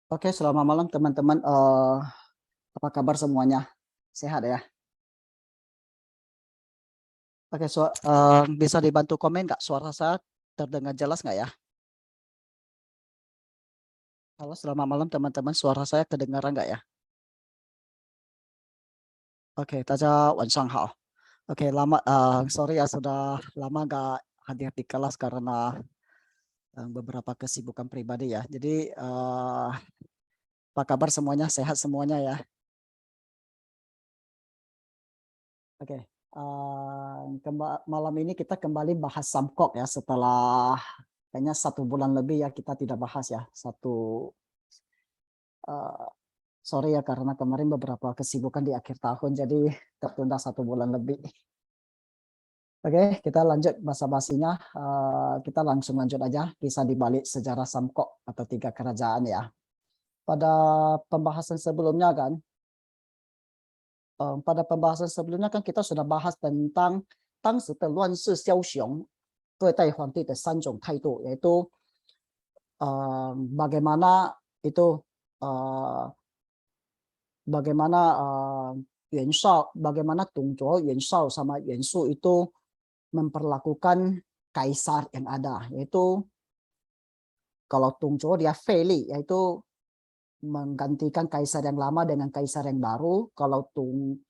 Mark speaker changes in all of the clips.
Speaker 1: Oke, selamat malam teman-teman. Apa kabar semuanya? Sehat ya? Oke, bisa dibantu komen nggak? Suara saya terdengar jelas nggak ya? Halo, selamat malam teman-teman. Suara saya kedengaran nggak ya? Oke, 大家晚上好. Oke, sorry ya sudah lama nggak hadir di kelas karena beberapa kesibukan pribadi ya. Jadi apa kabar semuanya? Sehat semuanya ya? Oke, malam ini kita kembali bahas Samkok ya setelah kayaknya 1 bulan lebih ya kita tidak bahas ya. Eh, Sorry ya karena kemarin beberapa kesibukan di akhir tahun jadi tertunda 1 bulan lebih. Oke, kita lanjut basa-basinya. Kita langsung lanjut aja kisah di balik sejarah Samkok atau 3 kerajaan ya. Pada pembahasan sebelumnya kan, kita sudah bahas tentang Tang Shi de Luan Shi Xiao Xiong 对待皇帝的3种态度, yaitu bagaimana itu uh, bagaimana bagaimana Dong Zhuo, Yuan Shao sama Yuan Shu itu memperlakukan kaisar yang ada, yaitu kalau Dong Zhuo dia Fei, yaitu menggantikan kaisar yang lama dengan kaisar yang baru. Kalau Dong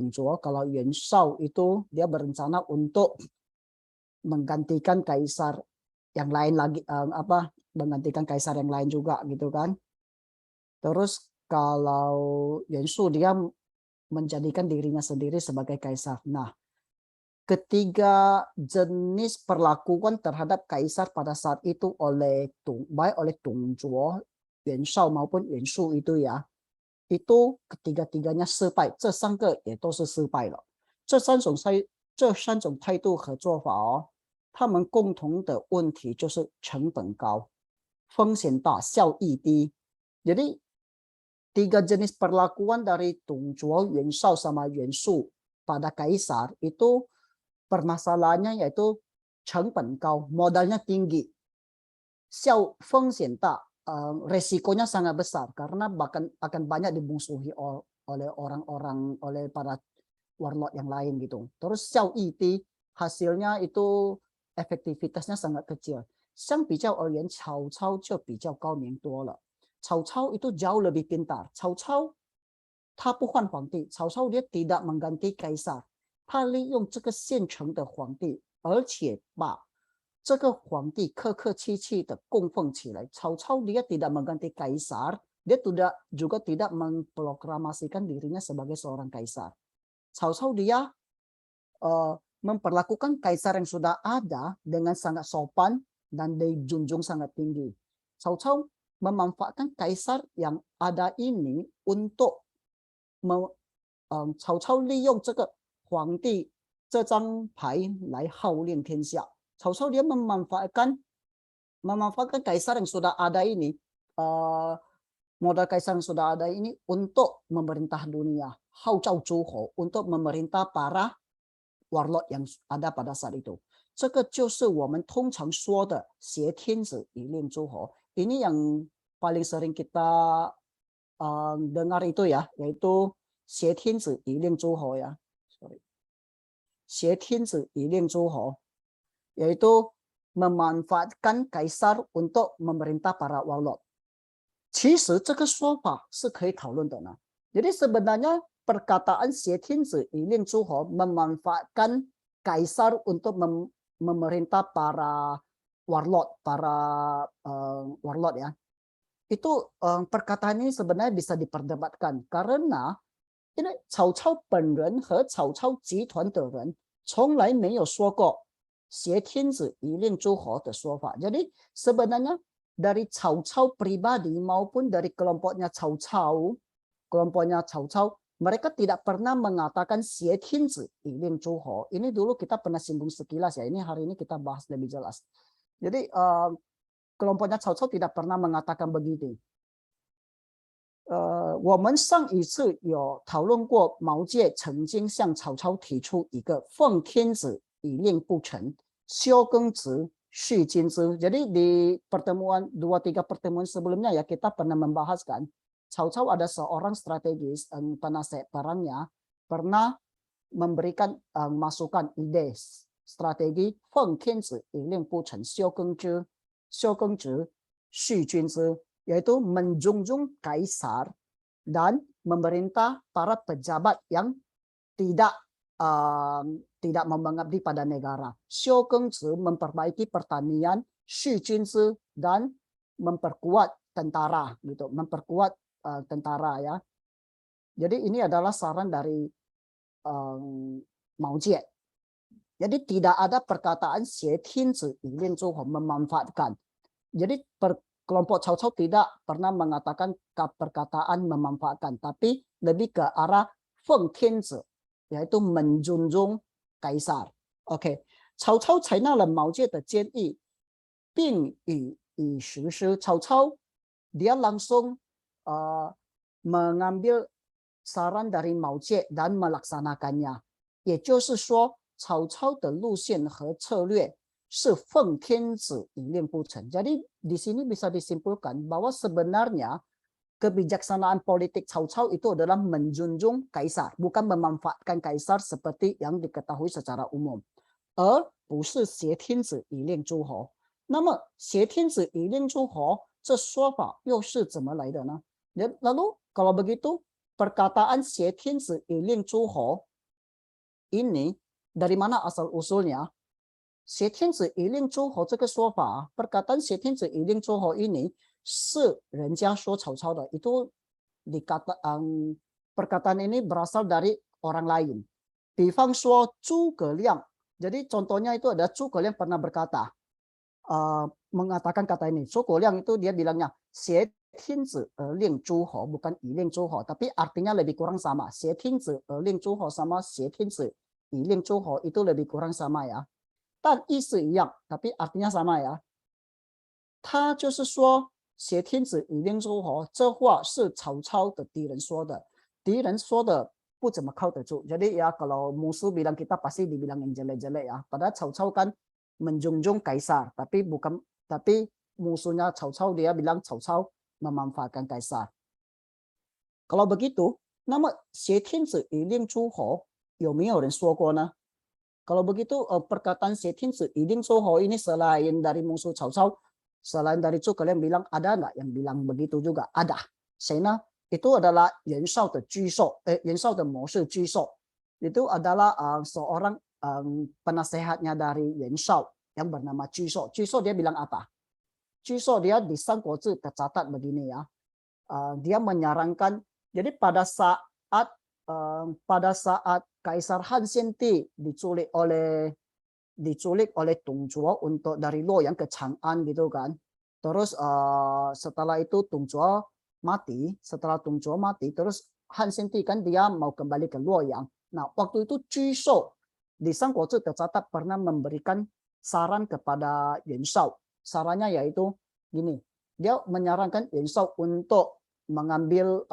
Speaker 1: Zhuo, kalau Yuan Shao itu dia berencana untuk menggantikan kaisar yang lain lagi, menggantikan kaisar yang lain juga gitu kan. Terus kalau Yuan Shu dia menjadikan dirinya sendiri sebagai kaisar. Nah, ketiga jenis perlakuan terhadap kaisar pada saat itu baik oleh Dong Zhuo, Yuan Shao maupun Yuan Shu itu ya, itu ketiga-tiganya 失败，这3个也都是失败了。这三种态度和做法哦，他们共同的问题就是成本高、风险大、效益低。Jadi 3 jenis perlakuan dari Dong Zhuo, Yuan Shao sama Yuan Shu pada kaisar itu permasalahannya yaitu 成本高, modalnya tinggi, 风险大, resikonya sangat besar karena bahkan akan banyak dibungsuhi oleh orang-orang, oleh para warlord yang lain gitu. Terus 效益低, hasilnya itu efektivitasnya sangat kecil. 相比较而言，曹操就比较高明多了。曹操itu jauh lebih pintar. 曹操他不换皇帝，曹操dia tidak mengganti kaisar，他利用这个现成的皇帝，而且把这个皇帝客客气气的供奉起来。曹操dia tidak mengganti kaisar, dia juga tidak memproklamasikan dirinya sebagai seorang kaisar. 曹操dia memperlakukan kaisar yang sudah ada dengan sangat sopan dan dijunjung sangat tinggi. 曹操 memanfaatkan kaisar yang ada ini untuk 曹操利用这个皇帝这张牌来号令天下。曹操dia memanfaatkan kaisar yang sudah ada ini, modal kaisar yang sudah ada ini untuk memerintah dunia, 号召诸侯 untuk memerintah para warlord yang ada pada saat itu. 这个就是我们通常说的挟天子以令诸侯。Ini yang paling sering kita dengar itu ya, yaitu 挟天子以令诸侯ya. Sorry. 挟天子以令诸侯, yaitu memanfaatkan kaisar untuk memerintah para warlord. 其实这个说法是可以讨论的呢。Jadi sebenarnya perkataan 挟天子以令诸侯 memanfaatkan kaisar untuk memerintah para warlord, warlord ya. Itu perkataan ini sebenarnya bisa diperdebatkan karena 因为曹操本人和曹操集团的人从来没有说过挟天子以令诸侯的说法。Jadi sebenarnya dari Cao Cao pribadi maupun dari kelompoknya Cao Cao, mereka tidak pernah mengatakan 挟天子以令诸侯. Ini dulu kita pernah singgung sekilas ya. Ini hari ini kita bahas lebih jelas. Jadi kelompoknya Cao Cao tidak pernah mengatakan begitu. 我们上一次有讨论过，毛玠曾经向曹操提出一个奉天子以令不臣，休耕职 Xu Jinzi. Jadi di pertemuan 2-3 pertemuan sebelumnya ya kita pernah membahaskan Cao Cao ada seorang strategis penasihat perangnya pernah memberikan masukan ide strategi Feng Tianzi Ling Bu Chen Xiu Gengzhi Xu Junzi, yaitu menjunjung kaisar dan memerintah para pejabat yang tidak tidak mengabdi pada negara. Xiu Gengzhi memperbaiki pertanian, Xu Junzi dan memperkuat tentara gitu, memperkuat tentara ya. Jadi ini adalah saran dari Mao Jie. Jadi tidak ada perkataan Xie Tianzi Ling Zhuo memanfaatkan. Jadi kelompok Cao Cao tidak pernah mengatakan perkataan memanfaatkan, tapi lebih ke arah Feng Tianzi, yaitu menjunjung kaisar. OK， Cao Cao 采纳了毛介的建议，并予以实施。Cao Cao dia langsung mengambil saran dari Mao Jie dan melaksanakannya，也就是说，曹操的路线和策略是奉天子以令不臣。Jadi di sini bisa disimpulkan bahwa sebenarnya kebijaksanaan politik Cao Cao itu adalah menjunjung kaisar, bukan memanfaatkan kaisar seperti yang diketahui secara umum，而不是挟天子以令诸侯。那么挟天子以令诸侯这说法又是怎么来的呢？ Lalu kalau begitu perkataan 挟天子以令诸侯 ini dari mana asal usulnya? 挟天子以令诸侯这个说法 perkataan 挟天子以令诸侯 ini 是人家说曹操的， itu perkataan ini berasal dari orang lain. 比方说诸葛亮， jadi contohnya itu ada 诸葛亮 pernah berkata mengatakan kata ini. 诸葛亮 itu dia bilangnya 挟天子而令诸侯 bukan 以令诸侯, tapi artinya lebih kurang sama. 挟天子而令诸侯 sama 挟天子以令诸侯 itu lebih kurang sama ya. 但意思一样 tapi artinya sama ya. 他就是说挟天子以令诸侯 这话是曹操的敌人说的，敌人说的不怎么靠得住. Jadi ya kalau musuh bilang kita pasti dibilang yang jelek-jelek ya. Padahal Cao Cao kan menjunjung kaisar, tapi musuhnya Cao Cao dia bilang Cao Cao memanfaatkan kaisar. Kalau begitu, nama 挟天子以令诸侯有没有人说过呢？ Kalau begitu perkataan 挟天子以令诸侯 ini selain dari musuh Cao Cao, selain dari Zhuge Liang bilang, ada nggak yang bilang begitu juga? Ada. 谁呢？ Itu adalah Yuan Shao的居授, Yuan Shao的谋士居授. Itu adalah seorang penasehatnya dari Yuan Shao yang bernama Ju Shou. Ju Shou dia bilang apa? Ju Shou dia di Samgozhi tercatat begini ya. Dia menyarankan, jadi pada saat Kaisar Han Xianti diculik oleh Dong Zhuo untuk dari Luoyang ke Chang'an gitu kan. Terus setelah itu Dong Zhuo mati, terus Han Xianti kan dia mau kembali ke Luoyang. Nah, waktu itu Ju Shou di Samgozhi tercatat pernah memberikan saran kepada Yuan Shao. Sarannya yaitu gini, dia menyarankan Yuan Shao untuk mengambil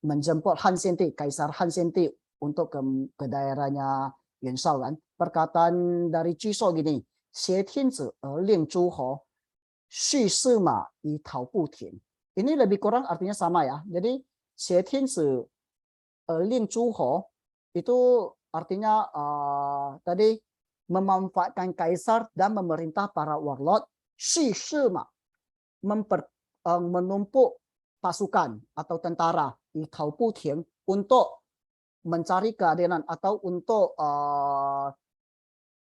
Speaker 1: menjemput Han Xianti, Kaisar Han Xianti untuk ke daerahnya Yuan Shao kan. Perkataan dari Ju Shou gini, 挟天子而令诸侯，蓄驷马以讨不田. Ini lebih kurang artinya sama ya. Jadi 挟天子而令诸侯 itu artinya tadi memanfaatkan kaisar dan memerintah para warlord. 蓄驷马 menumpuk pasukan atau tentara di讨不田 untuk mencari keadilan atau untuk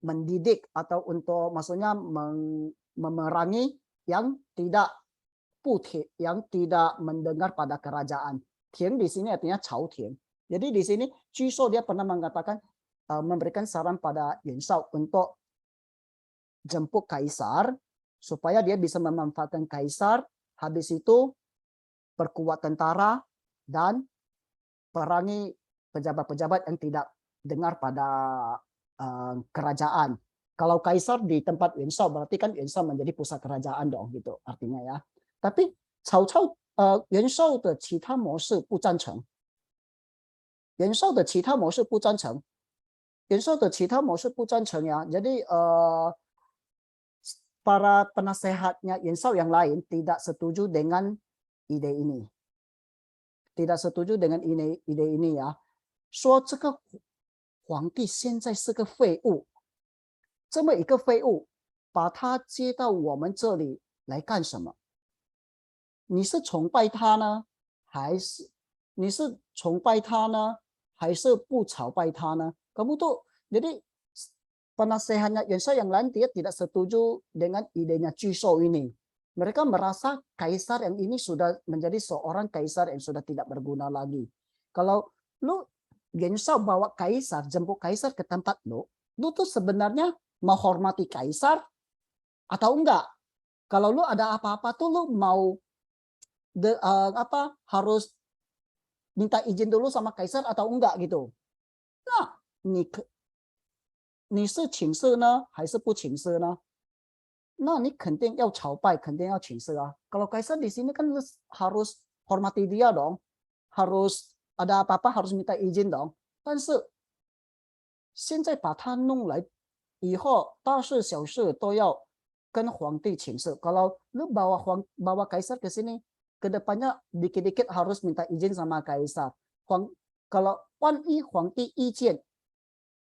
Speaker 1: mendidik atau untuk maksudnya memerangi yang tidak mendengar pada kerajaan. Tian di sini artinya Cao Tian. Jadi di sini Ju Shou dia pernah mengatakan memberikan saran pada Yuan Shao untuk jemput kaisar supaya dia bisa memanfaatkan kaisar, habis itu perkuat tentara dan perangi pejabat-pejabat yang tidak dengar pada kerajaan. Kalau kaisar di tempat Yuan Shao berarti kan Yuan Shao menjadi pusat kerajaan dong gitu artinya ya. Tapi Cao Cao Yuan Shao 的其他模式不赞成。袁绍的其他模式不赞成。袁绍的其他模式不赞成呀。Jadi para penasehatnya Yuan yang lain tidak setuju dengan ide ini. Tidak setuju dengan ide ini ya. 说这个皇帝现在是个废物，这么一个废物，把他接到我们这里来干什么？你是崇拜他呢，还是不朝拜他呢？ Kamu tuh jadi penasehatnya Yuan yang lain dia tidak setuju dengan idenya Chusou ini. Mereka merasa kaisar yang ini sudah menjadi seorang kaisar yang sudah tidak berguna lagi. Kalau lu Yuan bawa kaisar, jemput kaisar ke tempat lu tuh sebenarnya menghormati kaisar atau enggak? Kalau lu ada apa-apa tuh lu mau harus minta izin dulu sama kaisar atau enggak gitu. Nah, 你是请示呢，还是不请示呢？那你肯定要朝拜，肯定要请示啊。Kalau kaisar di sini kan harus hormati dia dong, harus ada apa-apa harus minta izin dong. 但是现在把他弄来以后，大事小事都要跟皇帝请示。Kalau lu bawa kaisar ke sini, kedepannya dikit-dikit harus minta izin sama kaisar. Kalau 万一皇帝意见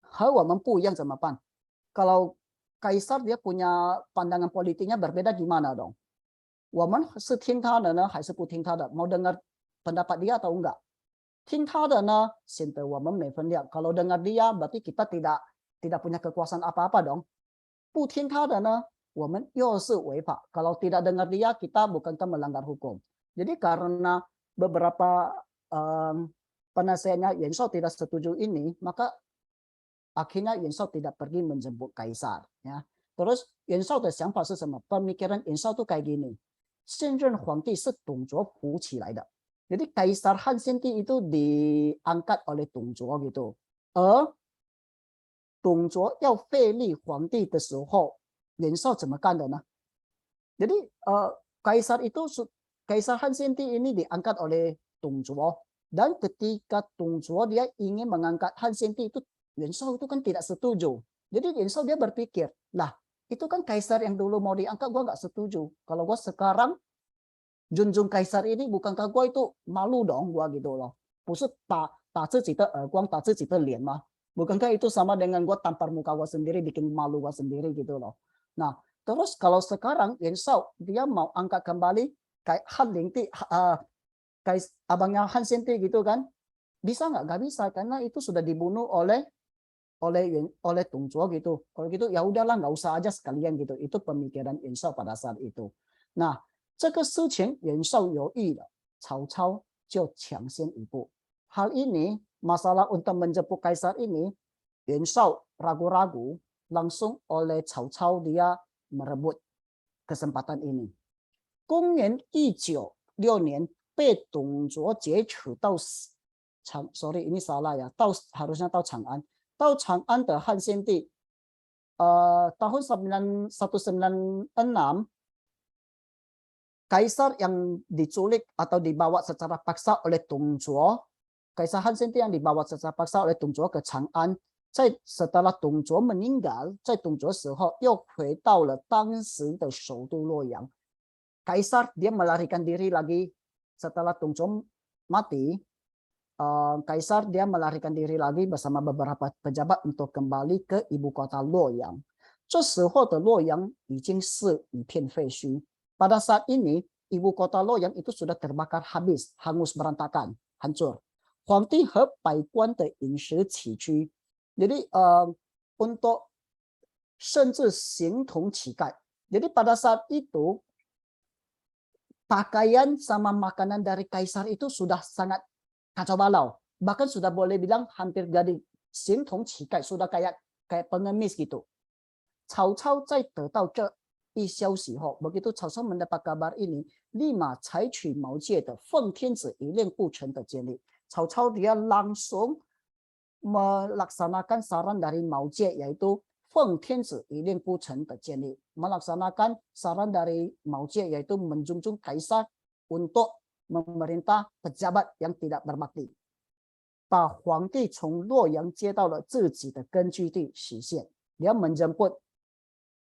Speaker 1: 和我们不一样怎么办？ Kalau kaisar dia punya pandangan politiknya berbeda gimana dong? 我们是听他的呢，还是不听他的？ Mau dengar pendapat dia atau enggak? 听他的呢，显得我们没分量。 Kalau dengar dia berarti kita tidak punya kekuasaan apa-apa dong. 不听他的呢，我们又是违法。 Kalau tidak dengar dia, kita bukankah melanggar hukum? Jadi karena beberapa penasehatnya Yuan tidak setuju ini, maka akhirnya Yuan tidak pergi menjemput kaisar. Ya. Terus Yuan的想法是什么？ Pemikiran Yuan tuh kayak gini. 现任皇帝是董卓扶起来的。 Jadi Kaisar Han Xinti itu diangkat oleh Dong Zhuo gitu. 而董卓要废立皇帝的时候，袁绍怎么干的呢？ Jadi Kaisar Han Xinti ini diangkat oleh Dong Zhuo. Dan ketika Dong Zhuo dia ingin mengangkat Han Xinti itu, Yuan itu kan tidak setuju. Jadi Yuan dia berpikir, lah itu kan kaisar yang dulu mau diangkat, gue nggak setuju. Kalau gue sekarang junjung kaisar ini, bukankah gue itu malu dong gue gitu loh. 不是打自己的耳光，打自己的脸吗？ Bukankah itu sama dengan gue tampar muka gue sendiri, bikin malu gue sendiri gitu loh. Nah, terus kalau sekarang Yuan dia mau angkat kembali kayak Han Lingti, abangnya Han Xinti gitu kan? Bisa nggak? Nggak bisa, karena itu sudah dibunuh oleh Dong Zhuo gitu. Kalau gitu ya udahlah, nggak usah aja sekalian gitu. Itu pemikiran Yuan pada saat itu. Nah, 这个事情袁绍有意了，曹操就抢先一步。Hal ini, masalah untuk menjemput kaisar ini, Yuan ragu-ragu, langsung oleh Cao Cao dia merebut kesempatan ini. 公元196年被董卓劫持到sorry ini salah ya, harusnya到长安。到长安的汉献帝tahun 1196 Kaisar yang diculik atau dibawa secara paksa oleh Dong Zhuo, Kaisar Han Xinti yang dibawa secara paksa oleh Dong Zhuo ke Chang'an, setelah Dong Zhuo meninggal, 在董卓死后又回到了当时的首都洛阳。 Kaisar dia melarikan diri lagi setelah Dong Zhuo mati. Kaisar dia melarikan diri lagi bersama beberapa pejabat untuk kembali ke ibu kota Luoyang. 这时候的洛阳已经是一片废墟。 Pada saat ini, ibu kota Luoyang itu sudah terbakar habis, hangus berantakan, hancur. 皇帝和百官的饮食起居， jadi untuk 甚至形同乞丐。 Jadi pada saat itu pakaian sama makanan dari kaisar itu sudah sangat kacau balau, bahkan sudah boleh bilang hampir jadi 形同乞丐, sudah kayak pengemis gitu. 曹操在得到这一消息后, begitu Cao Cao mendapat kabar ini, 立马采取毛戒的奉天子以令不臣的建立。 Cao Cao dia langsung melaksanakan saran dari Mao Zedong, yaitu 奉天子以令不臣的建立。 Melaksanakan saran dari Mao Zedong, yaitu menjunjung kaisar untuk memerintah pejabat yang tidak berbakti. 把皇帝从洛阳接到了自己的根据地实现。 Dia menjemput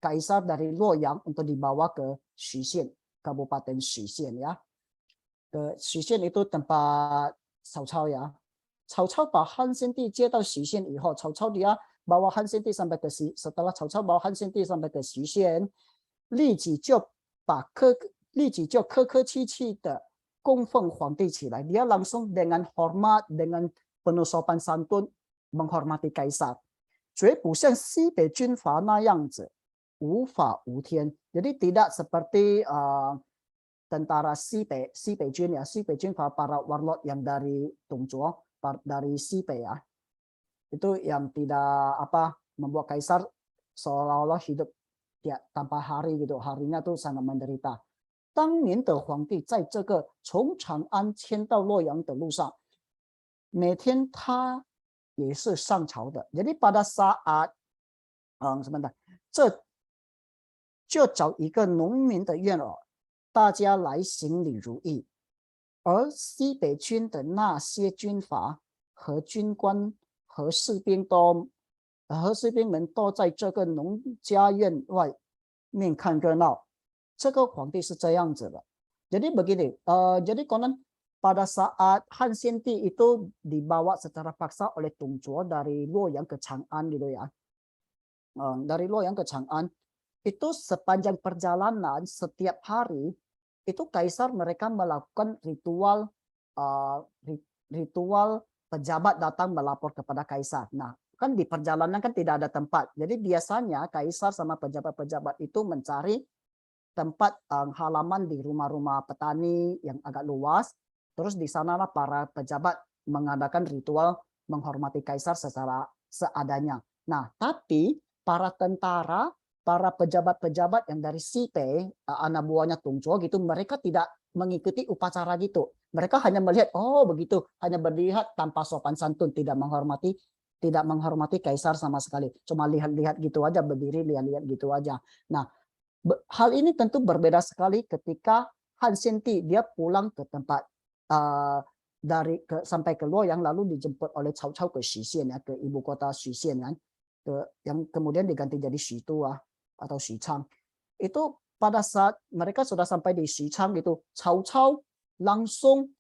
Speaker 1: kaisar dari Luoyang untuk dibawa ke Xushen, Kabupaten Xushen ya. Ke Xushen itu tempat Cao Cao ya. Cao Cao 把汉献帝接到徐县以后，曹操dia bawa Han Xinti sampai ke setelah Cao Cao bawa Han Xinti sampai ke Xushen, 立即就客客气气的供奉皇帝起来。Dia langsung dengan hormat, dengan penuh sopan santun menghormati kaisar. 绝不像西北军阀那样子无法无天. Jadi tidak seperti tentara Sibei Jun ya, Sibei Jun para warlord yang dari Tongzhuo, dari Sibei ya. Itu yang tidak membuat kaisar seolah-olah hidup tanpa hari gitu, harinya tuh sangat menderita. 当年的皇帝在这个从长安迁到洛阳的路上，每天他也是上朝的。Jadi pada saat sebentar， 这就找一个农民的院儿，大家来行礼如意。而西北军的那些军阀和军官和士兵们都在这个农家院外面看热闹。这个皇帝是这样子的。Jadi begini, jadi konon pada saat Han Xinti itu dibawa secara paksa oleh Tongzhuo dari Luoyang ke Chang'an gitu ya. Dari Luoyang ke Chang'an, itu sepanjang perjalanan setiap hari itu kaisar mereka melakukan ritual pejabat datang melapor kepada kaisar. Nah, kan di perjalanan kan tidak ada tempat. Jadi biasanya kaisar sama pejabat-pejabat itu mencari tempat halaman di rumah-rumah petani yang agak luas. Terus di sanalah para pejabat mengadakan ritual menghormati kaisar secara seadanya. Nah, tapi para tentara, para pejabat-pejabat yang dari Sibei, anak buahnya Tongzhuo gitu, mereka tidak mengikuti upacara gitu. Mereka hanya melihat, oh begitu, hanya berlihat tanpa sopan santun, tidak menghormati kaisar sama sekali. Cuma lihat-lihat gitu aja, berdiri lihat-lihat gitu aja. Nah, hal ini tentu berbeda sekali ketika Han Xinti dia pulang ke tempat sampai ke Luoyang lalu dijemput oleh Cao Cao ke Xushen ya, ke ibu kota Xushen kan, yang kemudian diganti jadi Xitu atau Xichang. Itu pada saat mereka sudah sampai di Xichang gitu, Cao Cao langsung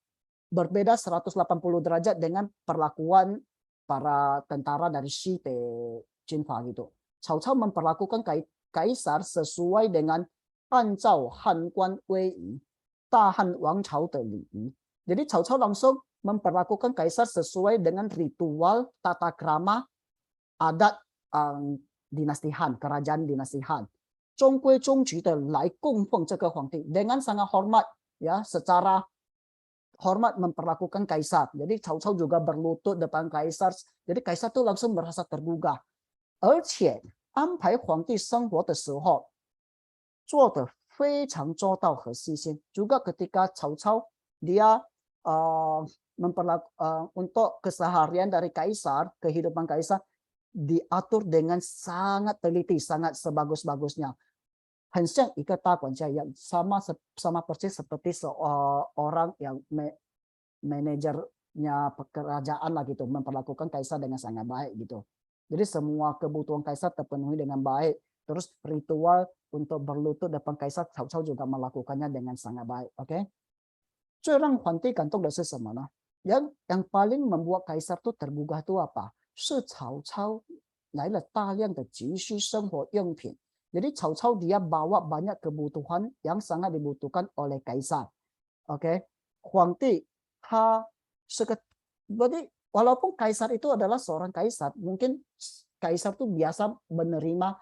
Speaker 1: berbeda 180 derajat dengan perlakuan para tentara dari Sibei Jinfa gitu. Cao Cao memperlakukan kaisar sesuai dengan 按照汉官威仪大汉王朝的礼仪. Jadi Cao Cao langsung memperlakukan kaisar sesuai dengan ritual tata krama adat dinasti Han, kerajaan dinasti Han. 中规中矩的来供奉这个皇帝 dengan sangat hormat ya, secara hormat memperlakukan kaisar. Jadi Cao Cao juga berlutut depan kaisar. Jadi kaisar tuh langsung merasa tergugah. 而且安排皇帝生活的时候做得非常周到和细心. Juga ketika Cao Cao dia untuk keseharian dari kaisar, kehidupan kaisar diatur dengan sangat teliti, sangat sebagus-bagusnya. 很像一个大管家一样, sama persis seperti seorang yang manajernya kerajaan lah gitu, memperlakukan kaisar dengan sangat baik gitu. Jadi semua kebutuhan kaisar terpenuhi dengan baik. Terus ritual untuk berlutut depan kaisar, Cao Cao juga melakukannya dengan sangat baik. Oke? 最让皇帝感动的是什么呢? Yang paling membuat kaisar tuh tergugah itu apa? 是曹操来了大量的急需生活用品. Jadi Cao Cao dia bawa banyak kebutuhan yang sangat dibutuhkan oleh kaisar. Oke? 皇帝他是个 berarti walaupun kaisar itu adalah seorang kaisar, mungkin kaisar tuh biasa menerima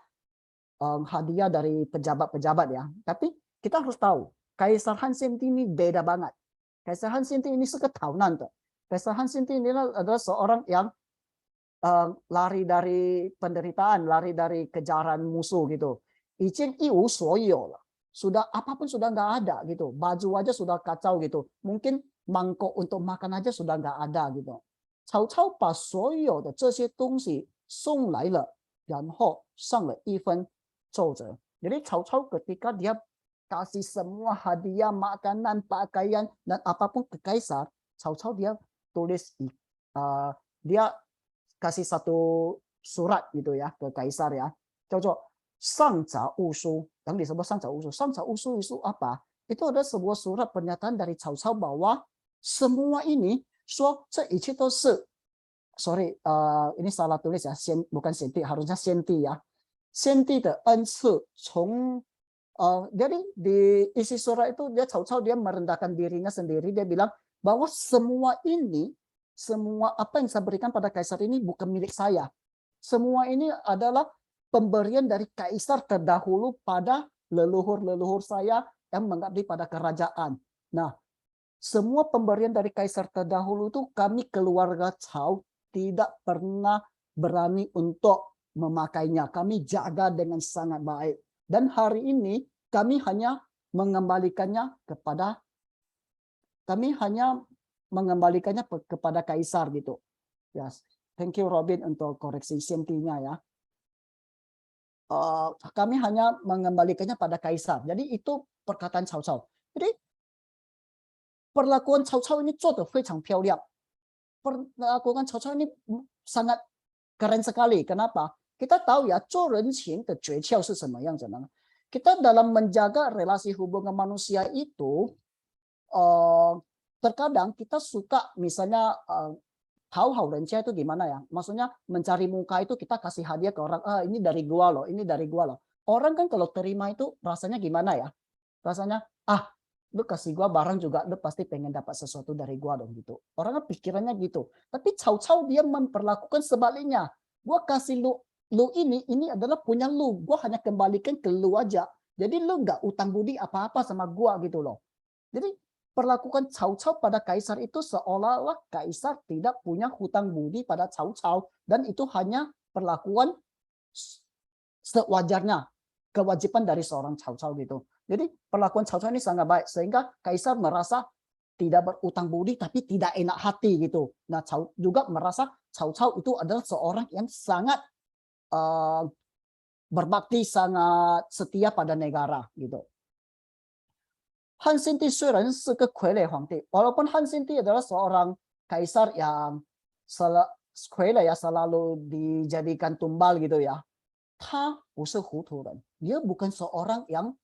Speaker 1: hadiah dari pejabat-pejabat ya. Tapi kita harus tahu, Kaisar Han Xinti ini beda banget. Kaisar Han Xinti ini seketahunan tuh. Kaisar Han Xinti ini adalah seorang yang lari dari penderitaan, lari dari kejaran musuh gitu. 已经一无所有了. Sudah apapun sudah nggak ada gitu. Baju aja sudah kacau gitu. Mungkin mangkok untuk makan aja sudah nggak ada gitu. 曹操把所有的这些东西送来了，然后上了一份奏折. Jadi Cao Cao ketika dia kasih semua hadiah, makanan, pakaian dan apapun ke kaisar, Cao Cao dia tulis dia kasih satu surat gitu ya ke kaisar ya. 叫做 Sangca Usu, yang disebut Sangca Usu. Sangca Usu itu apa? Itu adalah sebuah surat pernyataan dari Cao Cao bahwa semua ini, sorry, ini salah tulis ya, bukan Senti, harusnya Senti ya. Senti de enci, jadi di isi surat itu dia Cao Cao dia merendahkan dirinya sendiri, dia bilang bahwa semua ini, semua apa yang saya berikan pada kaisar ini bukan milik saya. Semua ini adalah pemberian dari kaisar terdahulu pada leluhur-leluhur saya yang mengabdi pada kerajaan. Nah, semua pemberian dari kaisar terdahulu itu kami keluarga Cao tidak pernah berani untuk memakainya. Kami jaga dengan sangat baik. Dan hari ini kami hanya mengembalikannya kepada kaisar gitu. Yes. Thank you Robin untuk koreksi sentinya ya. Kami hanya mengembalikannya pada kaisar. Jadi itu perkataan Cao Cao. Jadi perlakuan Cao Cao ini 做得非常漂亮. Perlakuan Cao Cao ini sangat keren sekali. Kenapa? Kita tahu ya, 做人情的诀窍是什么样子呢? Kita dalam menjaga relasi hubungan manusia itu, terkadang kita suka misalnya hau-hau rencia itu gimana ya? Maksudnya mencari muka itu kita kasih hadiah ke orang, ini dari gua loh, ini dari gua loh. Orang kan kalau terima itu rasanya gimana ya? Rasanya, lu kasih gua barang juga, lu pasti pengen dapat sesuatu dari gua dong gitu. Orang kan pikirannya gitu. Tapi Cao Cao dia memperlakukan sebaliknya. Gua kasih lu ini adalah punya lu. Gua hanya kembalikan ke lu aja. Jadi lu nggak utang budi apa-apa sama gua gitu loh. Jadi perlakukan Cao Cao pada kaisar itu seolah-olah kaisar tidak punya hutang budi pada Cao Cao. Dan itu hanya perlakuan sewajarnya. Kewajiban dari seorang Cao Cao gitu. Jadi perlakuan Cao Cao ini sangat baik. Sehingga kaisar merasa tidak berutang budi tapi tidak enak hati gitu. Nah, Cao juga merasa Cao Cao itu adalah seorang yang sangat berbakti, sangat setia pada negara gitu. Han Xinti 虽然是个傀儡皇帝, walaupun Han Xinti adalah seorang kaisar yang傀儡ya, selalu dijadikan tumbal gitu ya. 他不是糊涂人, dia bukan seorang yang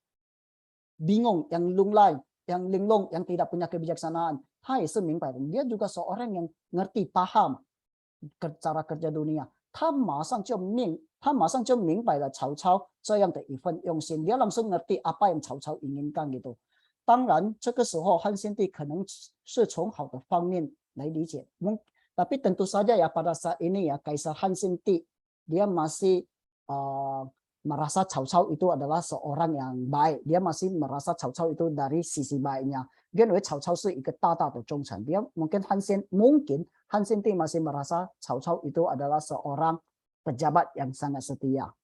Speaker 1: bingung, yang lunglai, yang linglung, yang tidak punya kebijaksanaan. 他也是明白人, dia juga seorang yang ngerti, paham cara kerja dunia. 他马上就明白了曹操这样的一份用心, dia langsung ngerti apa yang Cao Cao inginkan gitu. 当然这个时候汉献帝可能是从好的方面来理解, tapi tentu saja ya pada saat ini ya Kaisar Han Xinti dia masih merasa Cao Cao itu adalah seorang yang baik, dia masih merasa Cao Cao itu dari sisi baiknya. Dia 认为曹操是一个大大的忠臣. Dia mungkin Han Xinti masih merasa Cao Cao itu adalah seorang pejabat yang sangat setia.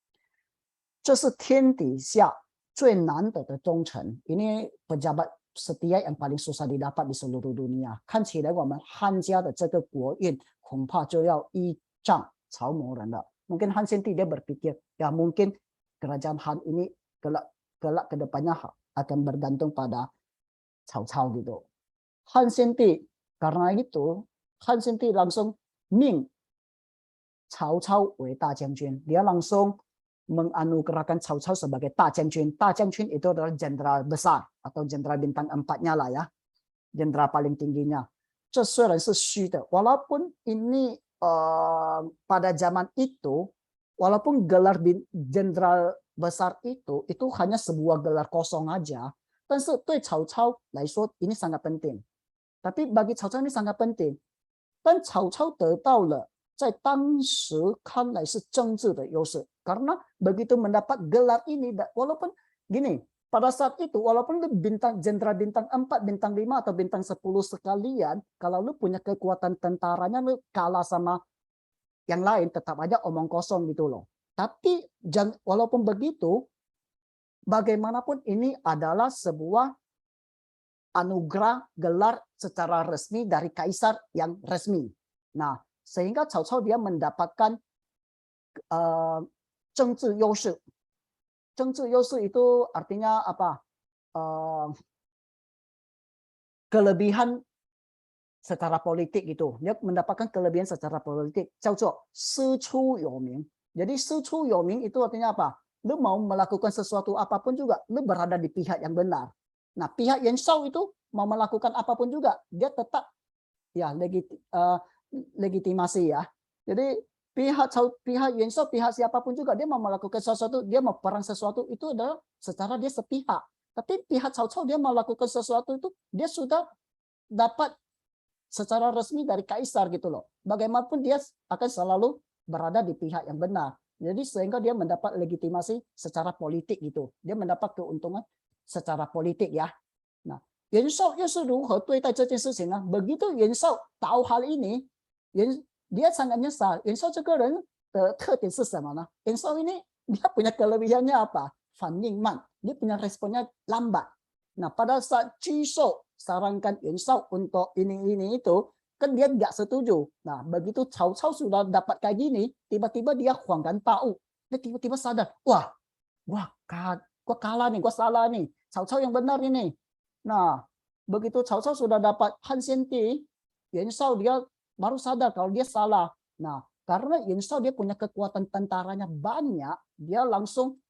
Speaker 1: 这是天底下最难得的忠臣. Ini pejabat setia yang paling susah didapat di seluruh dunia. 看起来我们汉家的这个国运恐怕就要依仗曹某人了. Mungkin Han Xinti dia berpikir, ya mungkin kerajaan Han ini kelak ke depannya akan bergantung pada Cao Cao gitu. Han Xinti karena itu Han Xinti langsung命 Cao Cao 为大将军. Dia langsung menganugerahkan Cao Cao sebagai 大将军. 大将军 itu adalah jenderal besar atau jenderal bintang 4-nya lah ya. Jenderal paling tingginya. 这虽然是虚的, walaupun ini pada zaman itu, walaupun gelar jenderal besar itu hanya sebuah gelar kosong aja, 但是对曹操来说 ini sangat penting. Tapi bagi Cao Cao ini sangat penting. Dan Cao Cao 得到了在当时看来是政治的优势. Karena begitu mendapat gelar ini, walaupun gini, pada saat itu walaupun lu jenderal bintang 4, bintang 5 atau bintang 10 sekalian, kalau lu punya kekuatan tentaranya lu kalah sama yang lain, tetap aja omong kosong gitu loh. Tapi walaupun begitu, bagaimanapun ini adalah sebuah anugerah gelar secara resmi dari kaisar yang resmi. Nah, sehingga Cao Cao dia mendapatkan 政治优势. 政治优势 itu artinya apa? Kelebihan secara politik gitu. Dia mendapatkan kelebihan secara politik. 叫做师出有名. Jadi 师出有名 itu artinya apa? lu mau melakukan sesuatu apapun juga, lu berada di pihak yang benar. Nah, pihak Yuan Shao itu mau melakukan apapun juga, dia tetap ya legitimasi ya. Jadi pihak Yuan Shao, pihak siapapun juga dia mau melakukan sesuatu, dia mau perang sesuatu itu adalah secara dia sepihak. Tapi pihak Cao Cao dia mau melakukan sesuatu itu dia sudah dapat secara resmi dari kaisar gitu loh. Bagaimanapun dia akan selalu berada di pihak yang benar. Jadi sehingga dia mendapat legitimasi secara politik gitu. Dia mendapat keuntungan secara politik ya. Nah, Yuan Shao 又是如何对待这件事情呢？ Begitu Yuan Shao tahu hal ini, dia sangat nyesal. Yuan Shao 这个人的特点是什么呢？ Yuan Shao ini dia punya kelebihannya apa? 反应慢, dia punya responnya lambat. Nah, pada saat Qu Shou sarankan Yuan Shao untuk ini itu, kan dia nggak setuju. Nah, begitu Cao Cao sudah dapat kayak gini, tiba-tiba dia huanggan tahu. Dia tiba-tiba sadar, wah, gua kalah nih, gua salah nih. Cao Cao yang benar ini. Nah, begitu Cao Cao sudah dapat Han Xianti, Yuan Shao dia baru sadar kalau dia salah. Nah, karena Yuan Shao dia punya kekuatan tentaranya banyak, dia langsung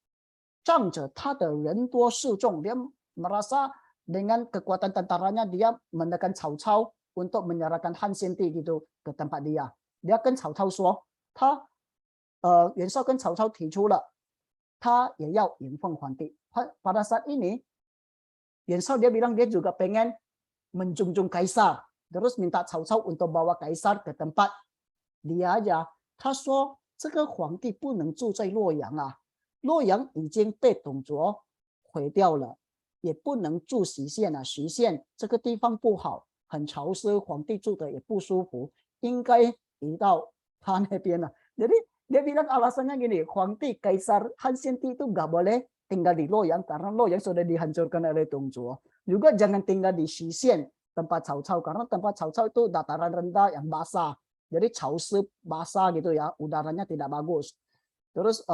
Speaker 1: 仗着他的人多势众, dia merasa dengan kekuatan tentaranya dia menekan Cao Cao untuk menyerahkan Han Xianti gitu ke tempat dia. Dia 跟曹操说，袁绍跟曹操提出了，他也要迎奉皇帝。Pada saat ini, Yuan Shao dia bilang dia juga pengen menjunjung kaisar, terus minta Cao Cao untuk bawa kaisar ke tempat dia aja. 他说这个皇帝不能住在洛阳啊。 洛阳已经被董卓毁掉了，也不能住徐县了。徐县这个地方不好，很潮湿，皇帝住的也不舒服，应该移到他那边了。Jadi dia bilang alasannya gini, Huangdi Kaisar Han Xianti itu nggak boleh tinggal di Loyang karena Loyang sudah dihancurkan oleh Dongzhuo. Juga jangan tinggal di Xisian tempat Cao Cao karena tempat Cao Cao itu dataran rendah yang basah. Jadi causip basah gitu ya, udaranya tidak bagus. Terus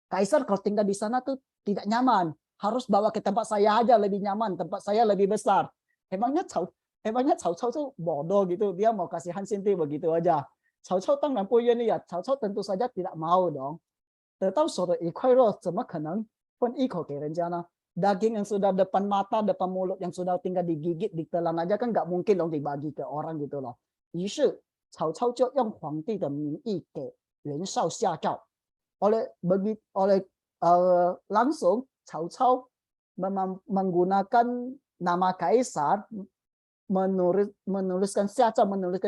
Speaker 1: Kaisar kalau tinggal di sana tuh tidak nyaman. Harus bawa ke tempat saya aja lebih nyaman. Tempat saya lebih besar. Emangnya Cao Cao tuh bodoh gitu. Dia mau kasih Han Xianti begitu aja. Cao Cao 当然不愿意啊. Cao Cao tentu saja tidak mau dong. 得到手的一块肉怎么可能分一口给人家呢? Daging yang sudah depan mata, depan mulut yang sudah tinggal digigit, ditelan aja kan nggak mungkin dong dibagi ke orang gitu loh. 于是曹操就用皇帝的名义给袁绍下诏。 langsung Cao Cao menggunakan nama kaisar menuliskan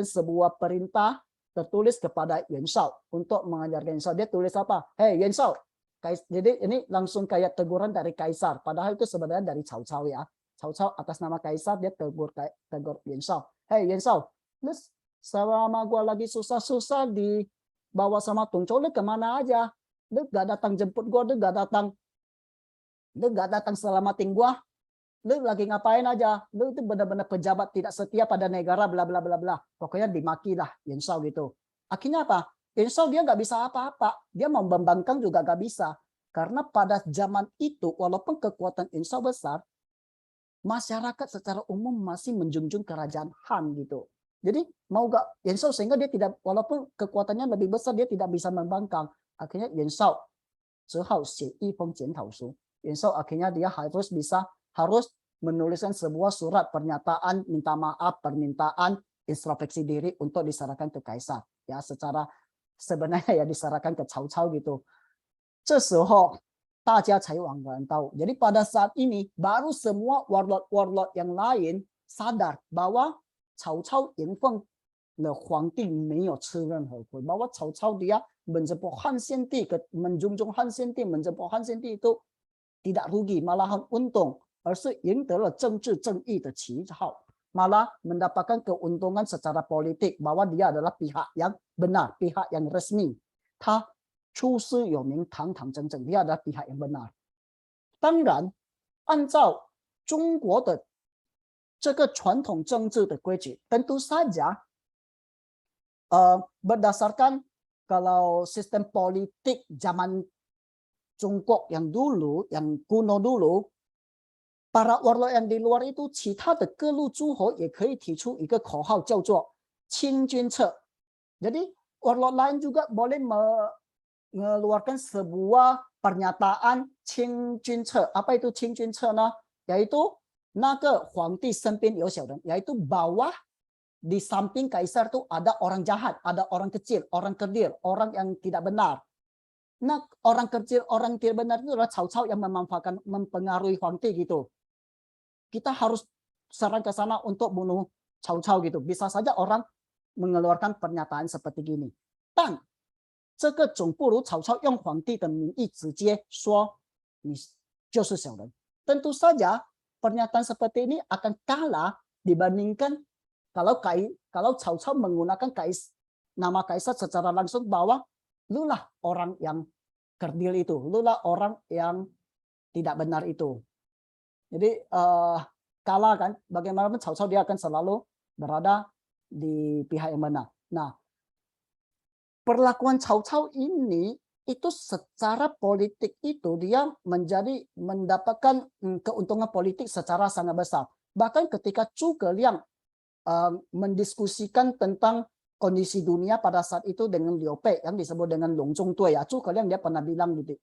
Speaker 1: sebuah perintah tertulis kepada Yuan Shao untuk mengajarkan Yuan Shao. Dia tulis apa? Hey Yuan Shao. Jadi ini langsung kayak teguran dari kaisar. Padahal itu sebenarnya dari Cao Cao ya. Cao Cao atas nama kaisar dia tegur Yuan Shao. Hey Yuan Shao, lu selama gua lagi susah-susah dibawa sama Dongzhuo, lu kemana aja? Lu gak datang jemput gua, lu gak datang selamatin gua, lu lagi ngapain aja? Lu itu benar-benar pejabat tidak setia pada negara, bla bla bla bla. Pokoknya dimaki lah Yuan Shao gitu. Akhirnya apa? Yuan Shao dia nggak bisa apa-apa, dia mau membangkang juga nggak bisa, karena pada zaman itu walaupun kekuatan Yuan Shao besar, masyarakat secara umum masih menjunjung kerajaan Han gitu. Jadi mau gak Yuan Shao sehingga dia tidak, walaupun kekuatannya lebih besar dia tidak bisa membangkang. Akhirnya Yuan Shao 只好写一封检讨书. Yuan Shao akhirnya dia harus menuliskan sebuah surat pernyataan minta maaf, permintaan introspeksi diri untuk diserahkan ke kaisar. Ya, secara sebenarnya ya diserahkan ke Cao Cao gitu. 这时候大家才恍然tahu. Jadi pada saat ini baru semua warlord yang lain sadar bahwa Cao Cao 迎奉了皇帝没有吃任何亏, bahwa Cao Cao dia menjemput Han Xianti, menjunjung Han Xianti, menjemput Han Xianti itu tidak rugi, malahan untung, 而是赢得了政治正义的旗号, malah mendapatkan keuntungan secara politik bahwa dia adalah pihak yang benar, pihak yang resmi. 他出师有名，堂堂正正， dia adalah pihak yang benar. 当然，按照中国的这个传统政治的规矩, tentu saja berdasarkan kalau sistem politik zaman Jongkok yang dulu, yang kuno dulu, para warlord yang di luar itu, 其他的各路诸侯也可以提出一个口号叫做清君侧. Jadi warlord lain juga boleh mengeluarkan sebuah pernyataan Qing Junce. Apa itu Qing Junce呢? Yaitu 那个皇帝身边有小人, yaitu bawah di samping kaisar itu ada orang jahat, ada orang kecil, orang kerdil, orang yang tidak benar. Nah, orang kecil, orang tidak benar itu adalah Cao Cao yang memanfaatkan, mempengaruhi Huangti gitu. Kita harus serang ke sana untuk bunuh Cao Cao gitu. Bisa saja orang mengeluarkan pernyataan seperti gini. 但这个总不如曹操用皇帝的名义直接说你就是小人. Tentu saja pernyataan seperti ini akan kalah dibandingkan kalau Cao Cao menggunakan nama kaisar secara langsung bahwa lu lah orang yang kerdil itu, lu lah orang yang tidak benar itu. Jadi kalah kan, bagaimanapun Cao Cao dia akan selalu berada di pihak yang benar. Nah, perlakuan Cao Cao ini itu secara politik itu dia mendapatkan keuntungan politik secara sangat besar. Bahkan ketika Zhuge Liang mendiskusikan tentang kondisi dunia pada saat itu dengan Liu Bei yang disebut dengan Long Zhongdui ya, Zhuge Liang dia pernah bilang gitu.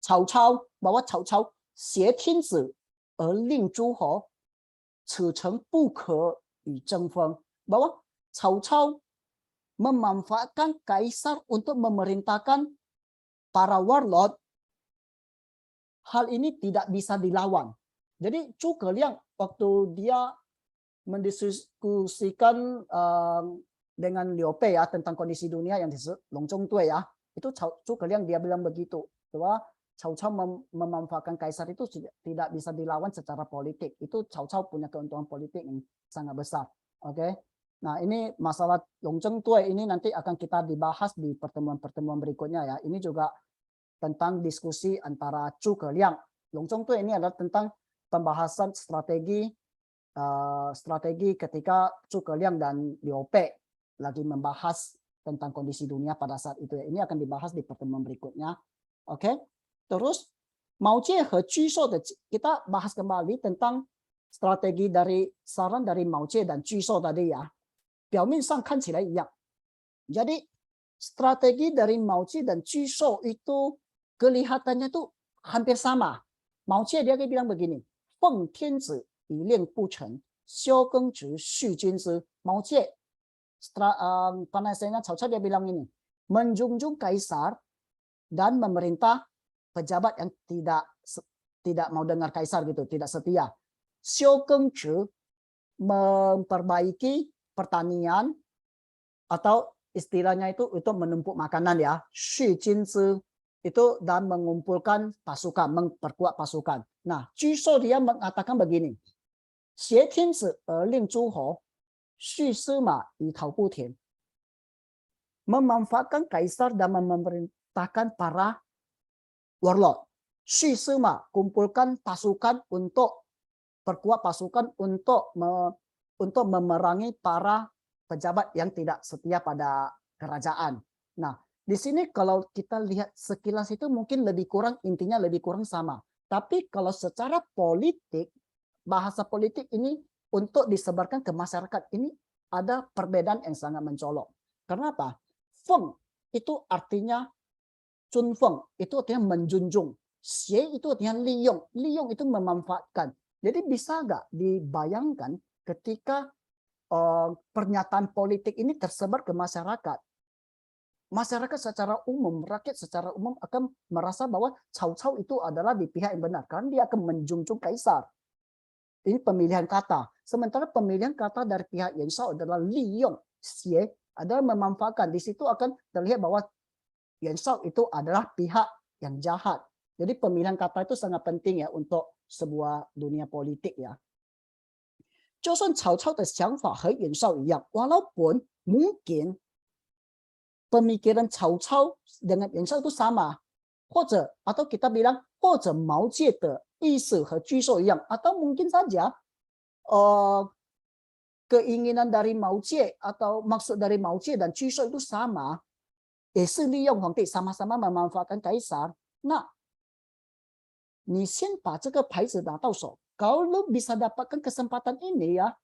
Speaker 1: Cao Cao bahwa Cao Cao 挟天子而令诸侯，此诚不可与争锋. Bahwa Cao Cao memanfaatkan kaisar untuk memerintahkan para warlord, hal ini tidak bisa dilawan. Jadi Zhuge Liang waktu dia mendiskusikan dengan Liu Bei ya tentang kondisi dunia yang disebut Long Zhongdui ya, itu Zhuge Liang dia bilang begitu, bahwa Cao Cao memanfaatkan kaisar itu tidak bisa dilawan secara politik. Itu Cao Cao punya keuntungan politik yang sangat besar. Oke. Nah, ini masalah Long Zhongdui ini nanti akan kita dibahas di pertemuan-pertemuan berikutnya ya. Ini juga tentang diskusi antara Zhuge Liang. Long Zhongdui ini adalah tentang pembahasan strategi ketika Zhuge Liang dan Liu Bei lagi membahas tentang kondisi dunia pada saat itu ya. Ini akan dibahas di pertemuan berikutnya. Oke. Terus Mao Jie和居寿的 kita bahas kembali tentang strategi dari saran dari Mao Jie dan 居寿 tadi ya. 表面上看起来一样. Jadi strategi dari Mao Jie dan 居寿 itu kelihatannya tuh hampir sama. Mao Jie dia bilang begini, 奉天子以令不臣，萧更直续君之. Mao Jie penasihatnya Cao Cao dia bilang ini, menjunjung kaisar dan memerintah pejabat yang tidak mau dengar kaisar gitu, tidak setia. Xiao Gengzhi memperbaiki pertanian atau istilahnya itu untuk menumpuk makanan ya. Xu Jinzi itu dan mengumpulkan pasukan, memperkuat pasukan. Nah, Ju Shou dia mengatakan begini. 挟天子而令诸侯，蓄司马以讨不田. Memanfaatkan kaisar dan memerintahkan para warlord. 蓄司马 kumpulkan pasukan untuk perkuat pasukan untuk memerangi para pejabat yang tidak setia pada kerajaan. Nah, di sini kalau kita lihat sekilas itu mungkin lebih kurang, intinya lebih kurang sama. Tapi kalau secara politik, bahasa politik ini untuk disebarkan ke masyarakat ini ada perbedaan yang sangat mencolok. Kenapa? Feng itu artinya Zunfeng, itu artinya menjunjung. Xie itu artinya liyong. Liyong itu memanfaatkan. Jadi bisa nggak dibayangkan ketika pernyataan politik ini tersebar ke masyarakat? Masyarakat secara umum, rakyat secara umum akan merasa bahwa Cao Cao itu adalah di pihak yang benar. Karena dia akan menjunjung kaisar. Ini pemilihan kata. Sementara pemilihan kata dari pihak Yuan Shao adalah liyong. Xie adalah memanfaatkan. Di situ akan terlihat bahwa Yuan Shao itu adalah pihak yang jahat. Jadi pemilihan kata itu sangat penting ya untuk sebuah dunia politik ya. 就算曹操的想法和袁绍一样, walaupun mungkin pemikiran Cao Cao dengan Yuan Shao itu sama, 或者 atau kita bilang 或者毛玠的意思和居寿一样, atau mungkin saja keinginan dari Mao Jie atau maksud dari Mao Jie dan 居寿 itu sama, 也是利用皇帝 sama-sama memanfaatkan kaisar. Nah, 你先把这个牌子拿到手, kalau lu bisa dapatkan kesempatan ini ya,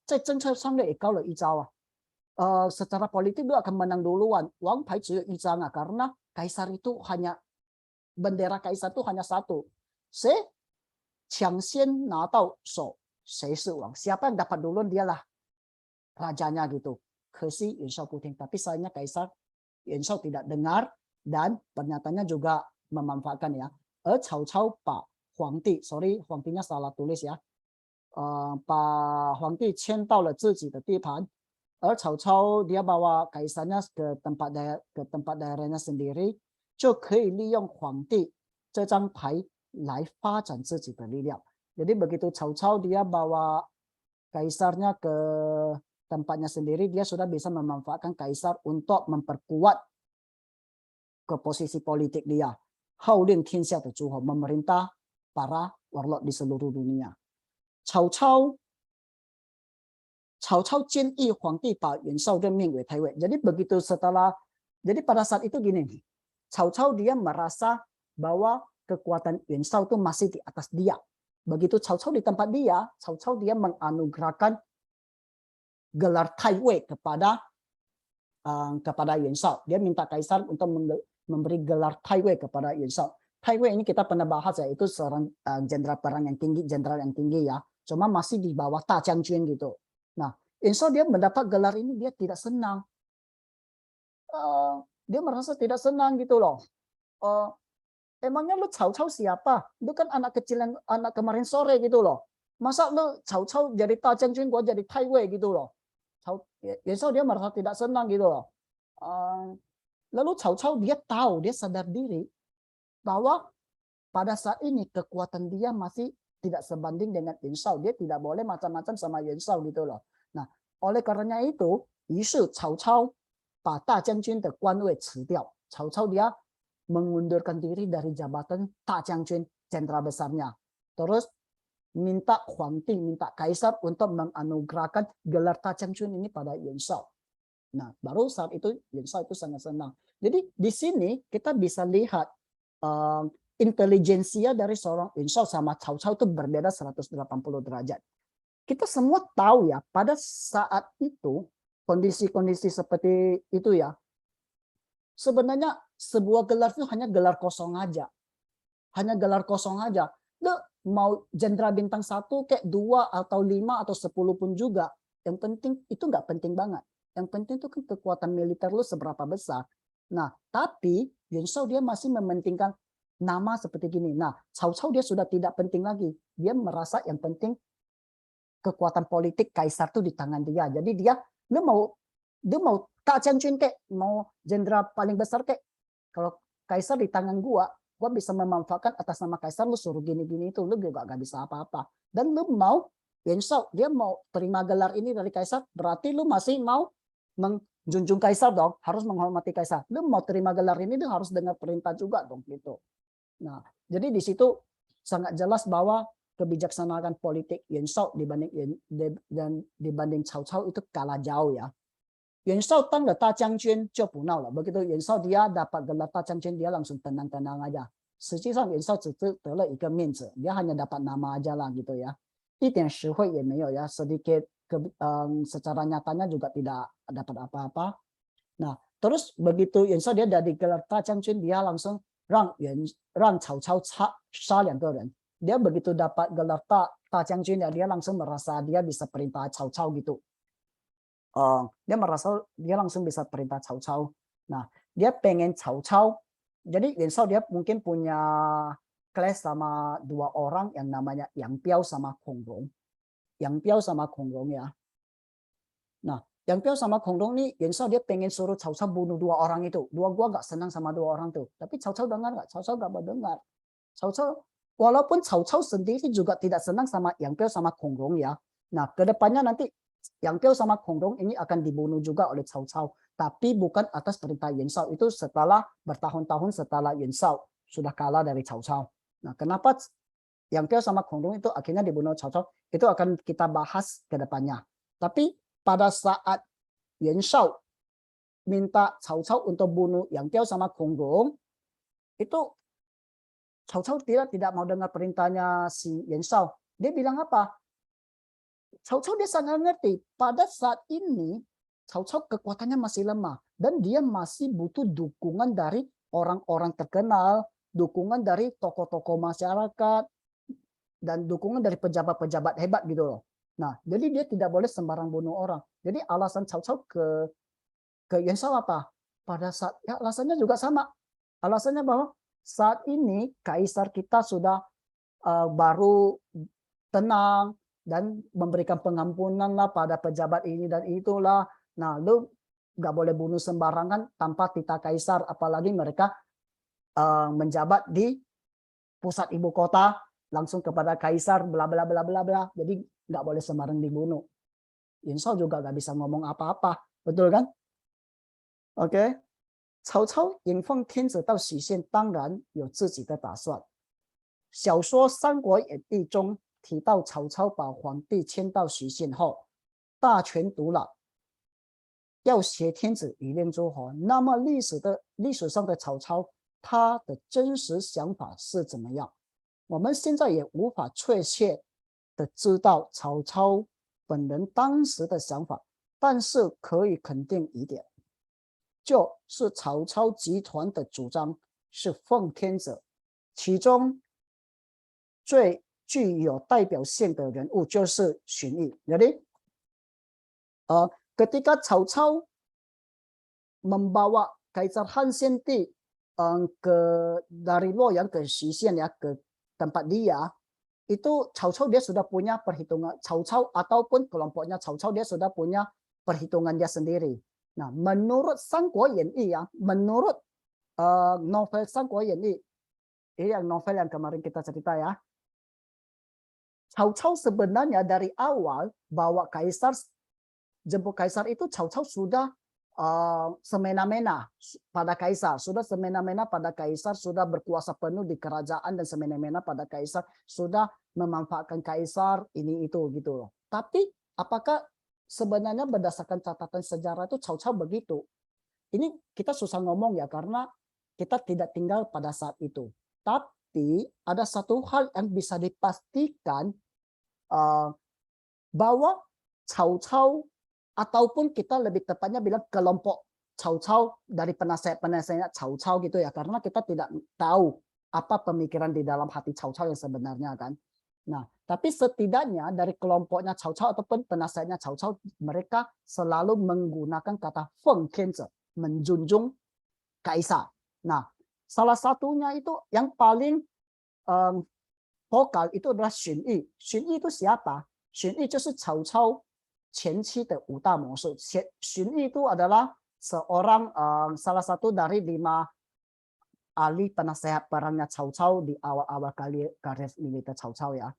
Speaker 1: 在政策上面也高了一招啊. Secara politik lu akan menang duluan. Wang pai只有一张啊, karena kaisar itu hanya bendera kaisar itu hanya satu. Se Qiang Xian na dao shou, sei shi wang. Siapa yang dapat duluan dialah rajanya gitu. Kesi Yuan Shao puting. Tapi sayangnya kaisar Yuan Shao tidak dengar dan pernyataannya juga memanfaatkan ya. Cao Cao Pak Huangdi, sorry Huangdinya salah tulis ya. 把皇帝迁到了自己的地盘，而曹操dia bawa kaisarnya ke tempat daerahnya sendiri，就可以利用皇帝这张牌来发展自己的力量。Jadi begitu Cao Cao dia bawa kaisarnya ke tempatnya sendiri, dia sudah bisa memanfaatkan kaisar untuk memperkuat ke posisi politik dia. Hao Liang Tianxia的诸侯 memerintah para warlord di seluruh dunia. 曹操建议皇帝把袁绍任命为太尉. Jadi begitu setelah, jadi pada saat itu gini, Cao Cao dia merasa bahwa kekuatan Yuan Shao itu masih di atas dia. Begitu Cao Cao di tempat dia, Cao Cao dia menganugerahkan gelar Taiwei kepada Yuan Shao. Dia minta kaisar untuk memberi gelar Taiwei kepada Yuan Shao. Taiwei ini kita pernah bahas ya, itu seorang jenderal perang yang tinggi, jenderal yang tinggi ya. Cuma masih di bawah Ta Jiangjun gitu. Nah, Yuan Shao dia mendapat gelar ini, dia tidak senang. Dia merasa tidak senang gitu loh. Emangnya lu Cao Cao siapa? Lu kan anak kecil yang anak kemarin sore gitu loh. Masa lu Cao Cao jadi Ta Jiangjun, gua jadi Taiwei gitu loh. Yuan Shao dia merasa tidak senang gitu loh. Lalu Cao Cao dia tahu, dia sadar diri bahwa pada saat ini kekuatan dia masih tidak sebanding dengan Yuan Shao. Dia tidak boleh macam-macam sama Yuan Shao gitu loh. Nah, oleh karenanya itu, 于是曹操把大将军的官位辞掉. Cao Cao dia mengundurkan diri dari jabatan Ta Jiangjun, jenderal besarnya. Terus minta Huangdi, minta kaisar untuk menganugerahkan gelar Ta Jiangjun ini pada Yuan Shao. Nah, baru saat itu Yuan Shao itu sangat senang. Jadi di sini kita bisa lihat intelijensia dari seorang Yuan Shao sama Cao Cao itu berbeda 180 derajat. Kita semua tahu ya, pada saat itu kondisi-kondisi seperti itu ya, sebenarnya sebuah gelar itu hanya gelar kosong aja. Hanya gelar kosong aja. Lu mau jenderal bintang 1 kayak 2 atau 5 atau 10 pun juga. Yang penting itu nggak penting banget. Yang penting itu kan kekuatan militer lu seberapa besar. Nah, tapi Yuan Shao dia masih mementingkan nama seperti gini. Nah, Cao Cao dia sudah tidak penting lagi. Dia merasa yang penting kekuatan politik kaisar tuh di tangan dia. Jadi dia mau Ta Jiangjun kek, mau jenderal paling besar kek. Kalau kaisar di tangan gua bisa memanfaatkan atas nama kaisar, lu suruh gini-gini itu, lu juga gak bisa apa-apa. Dan lu mau Yuan Shao dia mau terima gelar ini dari kaisar, berarti lu masih mau menjunjung kaisar dong, harus menghormati kaisar. Lu mau terima gelar ini, lu harus dengar perintah juga dong gitu. Nah, jadi di situ sangat jelas bahwa kebijaksanaan politik Yuan Shao dibanding Cao Cao itu kalah jauh ya. Yuan Shao 当了大将军就不闹了. Begitu Yuan Shao dia dapat gelar 大将军, dia langsung tenang-tenang aja. 实际上 Yuan Shao 只得了一个面子, dia hanya dapat nama aja lah gitu ya. 一点实惠也没有ya, sedikit secara nyatanya juga tidak dapat apa-apa. Nah, terus begitu Yuan Shao dia dari gelar 大将军, dia langsung 让曹操杀2个人. Dia begitu dapat gelar 大将军ya, dia langsung merasa dia bisa perintah Cao Cao gitu. Dia merasa dia langsung bisa perintah Cao Cao. Nah, dia pengen Cao Cao. Jadi Yuan Shao dia mungkin punya clash sama 2 orang yang namanya Yang Piao sama Kong Rong. Yang Piao sama Kong Rong ya. Nah, Yang Piao sama Kong Rong nih, Yuan Shao dia pengen suruh Cao Cao bunuh 2 orang itu. Gua gak senang sama 2 orang tuh. Tapi Cao Cao dengar gak? Cao Cao gak mau dengar. Cao Cao, walaupun Cao Cao sendiri juga tidak senang sama Yang Piao sama Kong Rong ya. Nah, kedepannya nanti Yang Piao sama Kong Rong ini akan dibunuh juga oleh Cao Cao. Tapi bukan atas perintah Yuan Shao. Itu setelah bertahun-tahun setelah Yuan Shao sudah kalah dari Cao Cao. Nah, kenapa Yang Piao sama Kong Rong itu akhirnya dibunuh Cao Cao? Itu akan kita bahas ke depannya. Tapi pada saat Yuan Shao minta Cao Cao untuk bunuh Yang Piao sama Kong Rong, itu Cao Cao tidak mau dengar perintahnya si Yuan Shao. Dia bilang apa? Cao Cao dia sangat ngerti. Pada saat ini Cao Cao kekuatannya masih lemah dan dia masih butuh dukungan dari orang-orang terkenal, dukungan dari tokoh-tokoh masyarakat, dan dukungan dari pejabat-pejabat hebat gitu loh. Nah, jadi dia tidak boleh sembarang bunuh orang. Jadi alasan Cao Cao ke Yuan Shao apa? Pada saat ya alasannya juga sama. Alasannya bahwa saat ini kaisar kita sudah baru tenang dan memberikan pengampunan lah pada pejabat ini dan itulah. Nah, lu nggak boleh bunuh sembarangan tanpa titah kaisar, apalagi mereka menjabat di pusat ibu kota langsung kepada kaisar bla bla bla bla bla. Jadi nggak boleh sembarang dibunuh. Yuan Shao juga nggak bisa ngomong apa-apa, betul kan? OK，曹操引奉天子到许县，当然有自己的打算。小说《三国演义》中提到，曹操把皇帝迁到许县后，大权独揽，要挟天子以令诸侯。那么历史上的曹操，他的真实想法是怎么样？我们现在也无法确切的知道曹操本人当时的想法，但是可以肯定一点，就是曹操集团的主张是奉天者，其中最具有代表性的人物就是荀彧。Jadi ketika Cao Cao membawa Kaisar Han Senti dari Luoyang ke Xishan ya, ke tempat dia, itu Cao Cao dia sudah punya perhitungan. Cao Cao ataupun kelompoknya Cao Cao dia sudah punya perhitungannya sendiri. Nah, menurut Sangguo Yanyi ya, menurut novel Sangguo Yanyi, ini yang novel yang kemarin kita cerita ya. Cao Cao sebenarnya dari awal bawa kaisar, jemput kaisar itu Cao Cao sudah semena-mena pada kaisar, sudah semena-mena pada kaisar, sudah berkuasa penuh di kerajaan dan semena-mena pada kaisar, sudah memanfaatkan kaisar ini itu gitu loh. Tapi apakah sebenarnya berdasarkan catatan sejarah itu Cao Cao begitu? Ini kita susah ngomong ya karena kita tidak tinggal pada saat itu. Tapi ada satu hal yang bisa dipastikan bahwa Cao Cao ataupun kita lebih tepatnya bilang kelompok Cao Cao dari penasihat-penasihatnya Cao Cao gitu ya, karena kita tidak tahu apa pemikiran di dalam hati Cao Cao yang sebenarnya kan. Nah, tapi setidaknya dari kelompoknya Cao Cao ataupun penasihatnya Cao Cao, mereka selalu menggunakan kata Feng Tianze, menjunjung kaisar. Nah, salah satunya itu yang paling vokal itu adalah Xun Yi. Xun Yi itu siapa? Xun Yi 就是曹操前期的五大谋士。荀彧itu adalah seorang salah satu dari 5 ahli penasehat perangnya Cao Cao di awal-awal karir militer Cao Cao ya.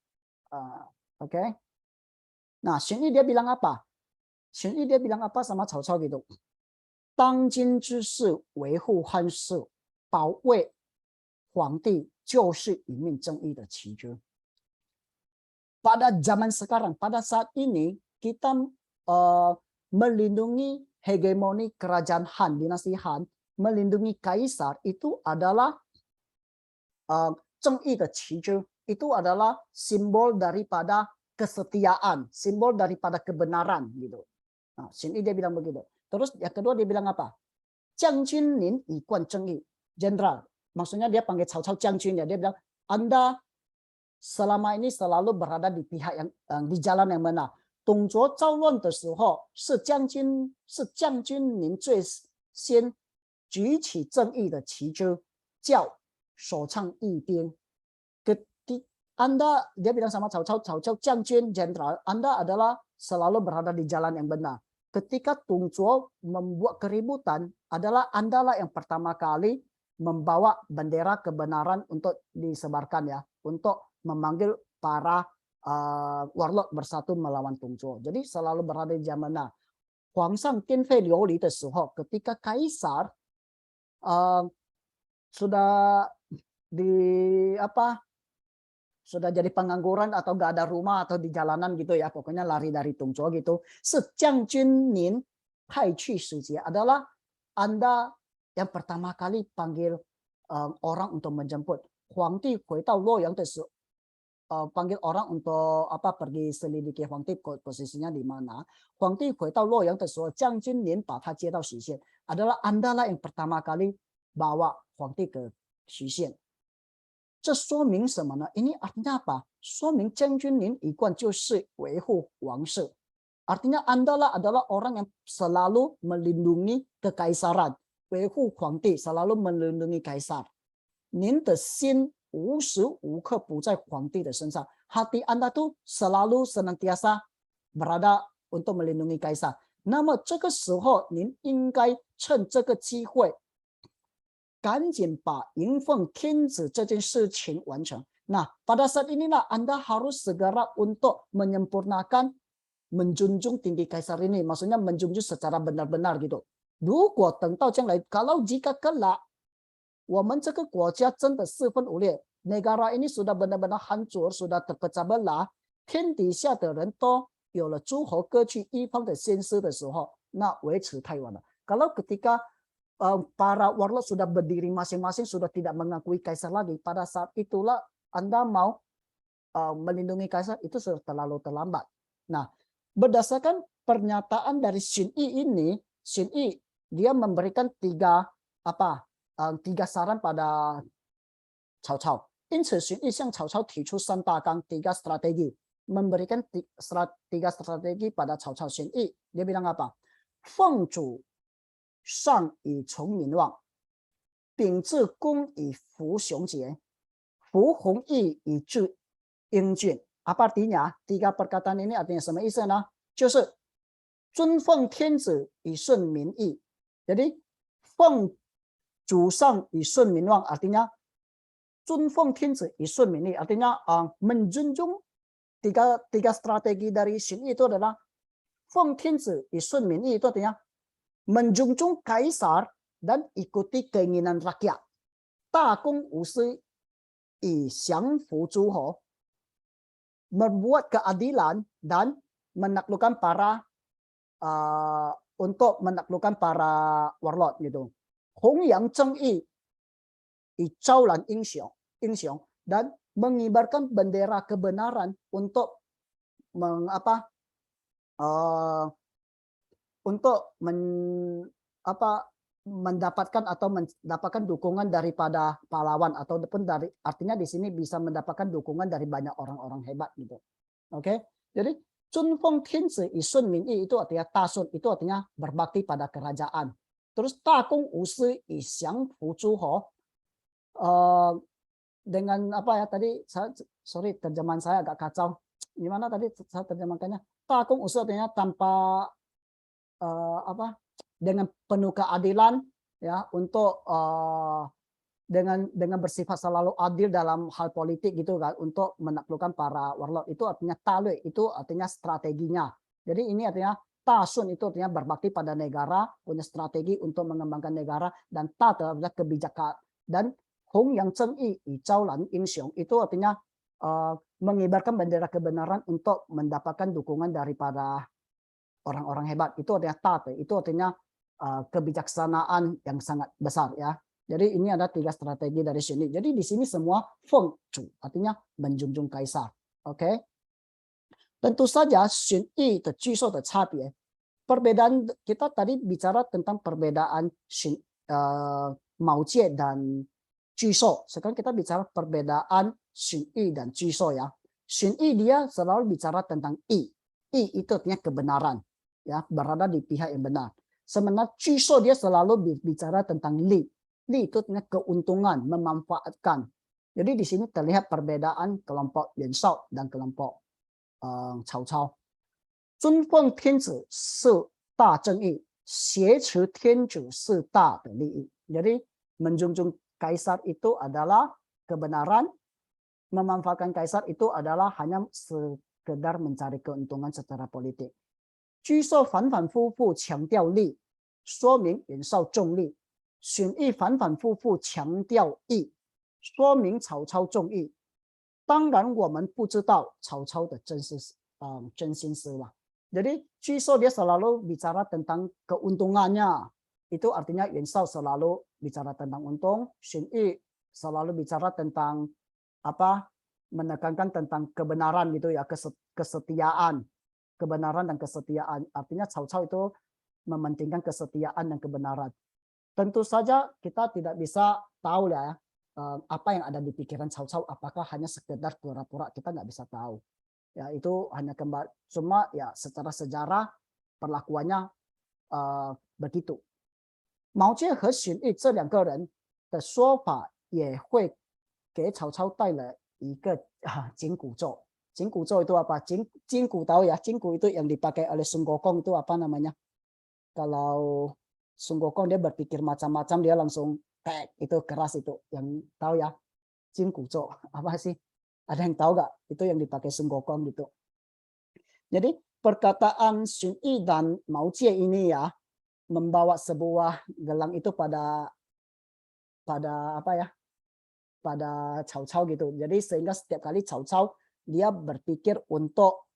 Speaker 1: Oke. Nah, Xun Yi dia bilang apa? Xun Yi dia bilang apa sama Cao Cao gitu? 当今之事维护汉室，保卫皇帝就是一命正义的旗帜。Pada zaman sekarang, pada saat ini kita melindungi hegemoni kerajaan Han, dinasti Han, melindungi kaisar itu adalah Zheng Yi de Qizhi, itu adalah simbol daripada kesetiaan, simbol daripada kebenaran gitu. Nah, Xun Yi dia bilang begitu. Terus yang kedua dia bilang apa? Jiangjun nin yi guan zheng yi, jenderal. Maksudnya dia panggil Cao Cao Jiangjun ya. Dia bilang Anda selama ini selalu berada di pihak yang di jalan yang benar. 董卓造乱的时候，是将军您最先举起正义的旗帜，叫首倡义兵。Anda dia bilang sama Cao Cao Jiangjun jenderal, Anda adalah selalu berada di jalan yang benar. Ketika Dong Zhuo membuat keributan, adalah Anda lah yang pertama kali membawa bendera kebenaran untuk disebarkan ya, untuk memanggil para warlord bersatu melawan Dong Zhuo. Jadi selalu berada di zaman nah. 皇上颠沛流离的时候, ketika kaisar sudah sudah jadi pengangguran atau nggak ada rumah atau di jalanan gitu ya, pokoknya lari dari Dong Zhuo gitu. 是将军您派去使节 adalah Anda yang pertama kali panggil orang untuk menjemput. 皇帝回到洛阳的时候 panggil orang untuk pergi selidiki Huangdi posisinya di mana. Huangdi 回到洛阳的时候，将军您把他接到许县 adalah Anda lah yang pertama kali bawa 皇帝给实现。这说明什么呢？Ini artinya apa? 说明将军您一贯就是维护王室。Artinya Anda adalah orang yang selalu melindungi kekaisaran, 维护皇帝 selalu melindungi kaisar. 您的心无时无刻不在皇帝的身上。Hati Anda tuh selalu senantiasa berada untuk melindungi kaisar。那么这个时候，您应该趁这个机会，赶紧把迎奉天子这件事情完成。Nah, pada saat inilah Anda harus segera untuk menyempurnakan menjunjung tinggi kaisar ini, maksudnya menjunjung secara benar-benar gitu. 如果等到将来，kalau jika kelak 我们这个国家真的四分五裂 ，negara ini sudah benar-benar hancur, sudah terpecah belah， 天底下的人都有了诸侯割据一方的先师的时候，那为时太晚了。Kalau ketika para warlord sudah berdiri masing-masing, sudah tidak mengakui kaisar lagi, pada saat itulah Anda mau melindungi kaisar, itu sudah terlalu terlambat. Nah, berdasarkan pernyataan dari Xin Yi ini, Xin Yi dia memberikan tiga saran pada Cao Cao. 因此荀彧向曹操提出三大纲 tiga strategi, memberikan tiga strategi pada Cao Cao. Xin Yi dia bilang apa? 奉主上以崇民望，秉至公以服雄杰，服弘毅以治英俊。Apa artinya? Tiga perkataan ini artinya什么意思呢？就是尊奉天子以顺民意。Jadi 奉主上以顺民望 artinya 尊奉天子以顺民意 artinya menjunjung tiga strategi dari Xin Yi itu adalah 奉天子以顺民意 itu artinya menjunjung kaisar dan ikuti keinginan rakyat. 大公无私以降服诸侯， membuat keadilan dan menaklukkan para untuk menaklukkan para warlord gitu. 弘扬正义以招揽英雄 dan mengibarkan bendera kebenaran untuk mendapatkan dukungan daripada pahlawan ataupun dari artinya di sini bisa mendapatkan dukungan dari banyak orang-orang hebat gitu. Oke. Jadi 尊奉天子以顺民意 itu artinya tasun, itu artinya berbakti pada kerajaan. Terus 大公无私以降服诸侯, dengan apa ya tadi sorry terjemahan saya agak kacau. Gimana tadi saya terjemahkannya? 大公无私 artinya tanpa dengan penuh keadilan ya untuk dengan bersifat selalu adil dalam hal politik gitu kan untuk menaklukkan para warlord. Itu artinya talui, itu artinya strateginya. Jadi ini artinya tasun itu artinya berbakti pada negara, punya strategi untuk mengembangkan negara, dan ta adalah kebijakan, dan hong yang zhengyi yi zhaolan英雄 itu artinya mengibarkan bendera kebenaran untuk mendapatkan dukungan daripada orang-orang hebat. Itu artinya tate, itu artinya kebijaksanaan yang sangat besar ya. Jadi ini ada tiga strategi dari sini. Jadi di sini semua feng zu artinya menjunjung kaisar. Oke. Tentu saja Xin Yi的居受的差别. Perbedaan kita tadi bicara tentang perbedaan Mao Jie dan 居受. Sekarang kita bicara perbedaan Xin Yi dan 居受 ya. Xin Yi dia selalu bicara tentang yi. Yi itu artinya kebenaran. Ya, berada di pihak yang benar. Sementara 居受 dia selalu bicara tentang li. Li itu artinya keuntungan, memanfaatkan. Jadi di sini terlihat perbedaan kelompok Yuan Shao dan kelompok Cao Cao. 尊奉天子是大正义，挟持天子是大的利益. Jadi menjunjung kaisar itu adalah kebenaran, memanfaatkan kaisar itu adalah hanya sekedar mencari keuntungan secara politik. 居受反反复复强调利，说明袁绍重利。荀彧反反复复强调义，说明曹操重义。当然我们不知道曹操的真心思lah. Jadi 居受 dia selalu bicara tentang keuntungannya. Itu artinya Yuan Shao selalu bicara tentang untung, Xin Yi selalu bicara tentang menekankan tentang kebenaran gitu ya, kesetiaan. Kebenaran dan kesetiaan. Artinya Cao Cao itu mementingkan kesetiaan dan kebenaran. tentu saja kita tidak bisa tahu ya apa yang ada di pikiran Cao Cao, apakah hanya sekedar pura-pura, kita nggak bisa tahu. Ya itu hanya kembali, cuma ya secara sejarah perlakuannya begitu. 毛尖和荀彧这两个人的说法也会给曹操带来一个紧箍咒。紧箍咒itu apa? Cingku tahu ya, cingku itu yang dipakai oleh Sun Gokong itu apa namanya? Kalau Sun Gokong dia berpikir macam-macam, dia langsung tek, itu keras itu. Yang tahu ya, cingku zo apa sih? Ada yang tahu gak? Itu yang dipakai Sun Gokong gitu. Jadi perkataan Sun Yi dan Mao Jie ini ya, membawa sebuah gelang itu pada apa ya? Pada Cao Cao gitu. Jadi sehingga setiap kali Cao Cao dia berpikir untuk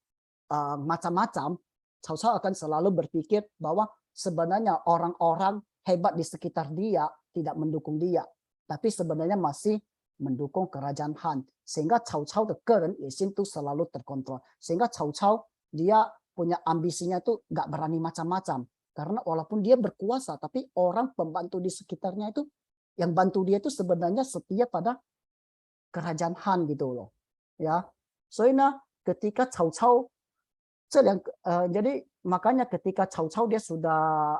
Speaker 1: macam-macam, Cao Cao akan selalu berpikir bahwa sebenarnya orang-orang hebat di sekitar dia tidak mendukung dia, tapi sebenarnya masih mendukung kerajaan Han. Sehingga Cao Cao de keren Yesin itu selalu terkontrol. Sehingga Cao Cao dia punya ambisinya itu nggak berani macam-macam. Karena walaupun dia berkuasa, tapi orang pembantu di sekitarnya itu yang bantu dia itu sebenarnya setia pada kerajaan Han gitu loh. Ya. Soalnya ketika Cao Cao jadi makanya ketika Cao Cao dia sudah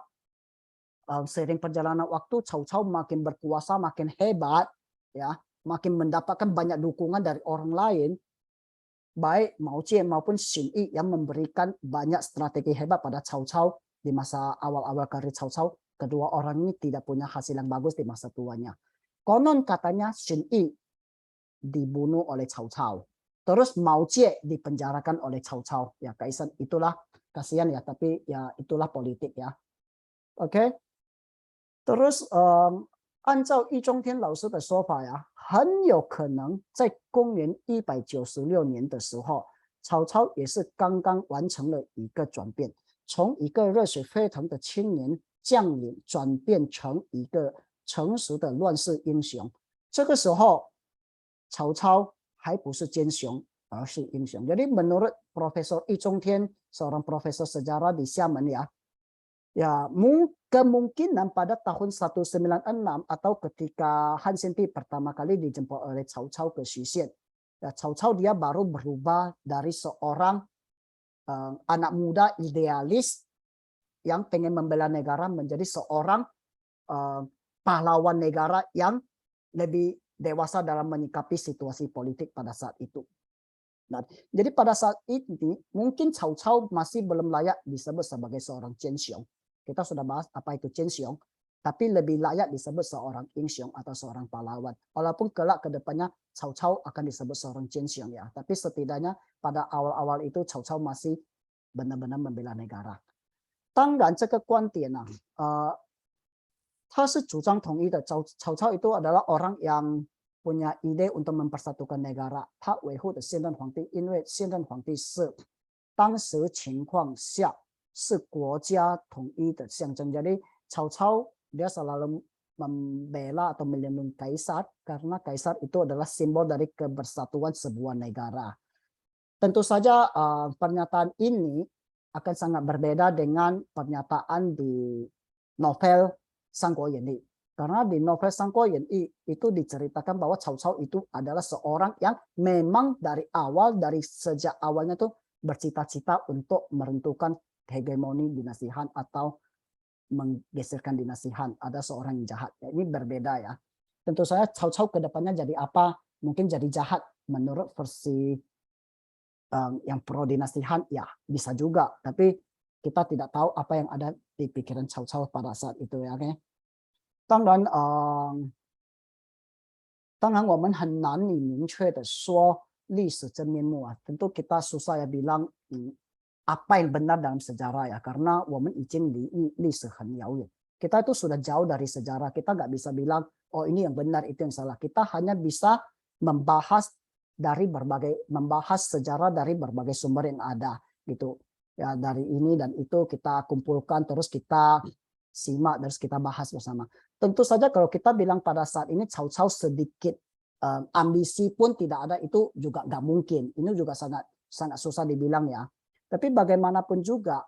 Speaker 1: seiring perjalanan waktu, Cao Cao makin berkuasa, makin hebat, ya, makin mendapatkan banyak dukungan dari orang lain, baik Mao Jie maupun Xin Yi yang memberikan banyak strategi hebat pada Cao Cao di masa awal-awal karir Cao Cao. Kedua orang ini tidak punya hasil yang bagus di masa tuanya. Konon katanya Xin Yi dibunuh oleh Cao Cao. Terus Mao Jie dipenjarakan oleh Cao Cao. Ya, kaisan itulah kasihan ya, tapi ya itulah politik ya. Oke. Terus 按照易中天老师的说法呀，很有可能在公元196年的时候，曹操也是刚刚完成了一个转变，从一个热血沸腾的青年将领转变成一个成熟的乱世英雄。这个时候，曹操还不是奸雄，而是英雄。Jadi menurut Profesor Yi Zhongtian, seorang profesor sejarah di Xiamen ya, ya kemungkinan pada tahun 196 atau ketika Han Xinti pertama kali dijemput oleh Cao Cao ke Xuxian, ya, Cao Cao dia baru berubah dari seorang anak muda idealis yang pengen membela negara menjadi seorang pahlawan negara yang lebih dewasa dalam menyikapi situasi politik pada saat itu. Nah, jadi pada saat ini mungkin Cao Cao masih belum layak disebut sebagai seorang Jianxiong. Kita sudah bahas apa itu Jianxiong, tapi lebih layak disebut seorang Ingxiong atau seorang pahlawan. Walaupun kelak ke depannya Cao Cao akan disebut seorang Jianxiong ya, tapi setidaknya pada awal-awal itu Cao Cao masih benar-benar membela negara. 当然这个观点呢，他是主张统一的。Cao Cao itu adalah orang yang punya ide untuk mempersatukan negara. 他维护的现任皇帝，因为现任皇帝是当时情况下是国家统一的象征. Jadi Cao Cao dia selalu membela atau melindungi kaisar karena kaisar itu adalah simbol dari kebersatuan sebuah negara. Tentu saja pernyataan ini akan sangat berbeda dengan pernyataan di novel Sang Kuo Yan Yi. Karena di novel Sang Kuo Yan Yi itu diceritakan bahwa Cao Cao itu adalah seorang yang memang dari sejak awalnya tuh bercita-cita untuk meruntuhkan hegemoni dinasti Han atau menggeserkan dinasti Han. Ada seorang yang jahat. Ya, ini berbeda ya. Tentu saja Cao Cao ke depannya jadi apa? Mungkin jadi jahat menurut versi yang pro dinasti Han, ya bisa juga. Tapi kita tidak tahu apa yang ada di pikiran Cao Cao pada saat itu ya. Okay? 当然我们很难以明确的说历史真面目啊. Tentu kita susah ya bilang apa yang benar dalam sejarah ya, karena 我们已经离历史很遥远. Kita itu sudah jauh dari sejarah. Kita nggak bisa bilang oh ini yang benar, itu yang salah. Kita hanya bisa membahas sejarah dari berbagai sumber yang ada gitu ya, dari ini dan itu kita kumpulkan, terus kita simak, terus kita bahas bersama. Tentu saja kalau kita bilang pada saat ini Cao Cao sedikit ambisi pun tidak ada, itu juga nggak mungkin. Ini juga sangat susah dibilang ya. Tapi bagaimanapun juga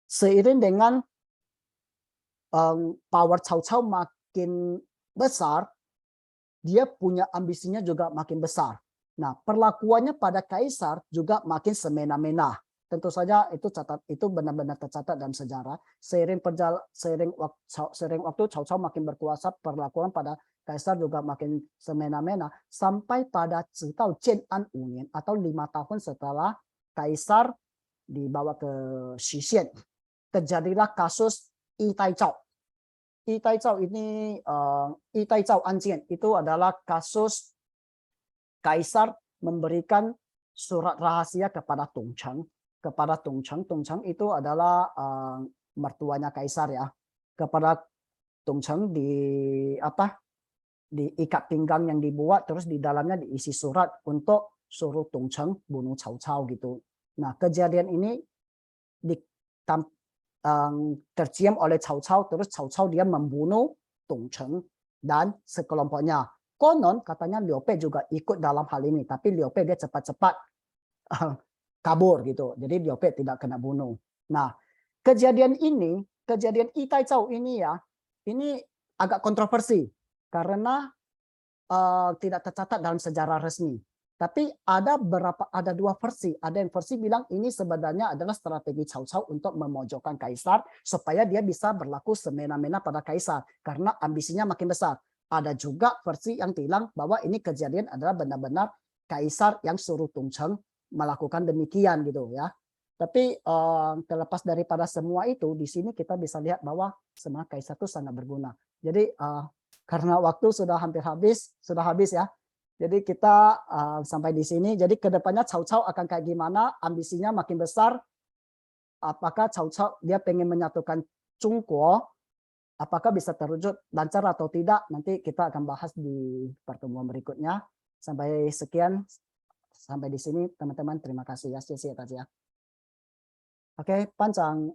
Speaker 1: seiring dengan power Cao Cao makin besar, dia punya ambisinya juga makin besar. Nah, perlakuannya pada kaisar juga makin semena-mena. Tentu saja itu benar-benar tercatat dalam sejarah. Seiring waktu Cao Cao makin berkuasa, perlakuan pada kaisar juga makin semena-mena sampai pada Jian An atau 5 tahun setelah kaisar dibawa ke Xixien, terjadilah kasus Yi Taicao. Yi Taicao ini Yi Taicao Anjian itu adalah kasus kaisar memberikan surat rahasia kepada Dongcheng. Dongcheng itu adalah mertuanya kaisar ya. Kepada Dongcheng diikat pinggang yang dibuat, terus di dalamnya diisi surat untuk suruh Dongcheng bunuh Cao Cao gitu. Nah, kejadian ini tercium oleh Cao Cao, terus Cao Cao dia membunuh Dongcheng dan sekelompoknya. Konon katanya Liu Bei juga ikut dalam hal ini, tapi Liu Bei dia cepat-cepat kabur gitu. Jadi Liu Bei tidak kena bunuh. Nah, kejadian Yi Taicao ini ya, ini agak kontroversi karena tidak tercatat dalam sejarah resmi. Tapi ada dua versi. Ada yang versi bilang ini sebenarnya adalah strategi Cao Cao untuk memojokkan kaisar supaya dia bisa berlaku semena-mena pada kaisar karena ambisinya makin besar. Ada juga versi yang bilang bahwa ini kejadian adalah benar-benar kaisar yang suruh Dongcheng melakukan demikian gitu ya. Tapi terlepas daripada semua itu, di sini kita bisa lihat bahwa sebenarnya kaisar itu sangat berguna. Jadi karena waktu sudah hampir habis ya. Jadi kita sampai di sini. Jadi kedepannya Cao Cao akan kayak gimana? Ambisinya makin besar. Apakah Cao Cao dia pengen menyatukan Zhongguo? Apakah bisa terwujud lancar atau tidak? Nanti kita akan bahas di pertemuan berikutnya. Sampai sekian. Sampai di sini teman-teman. Terima kasih ya. Ya. Oke, Pancang.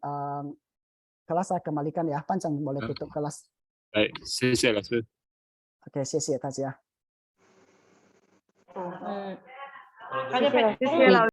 Speaker 1: Kelas saya kembalikan ya. Pancang boleh tutup kelas.
Speaker 2: Baik, 谢谢老师。
Speaker 1: Oke, 谢谢大家。
Speaker 3: 谢谢老师。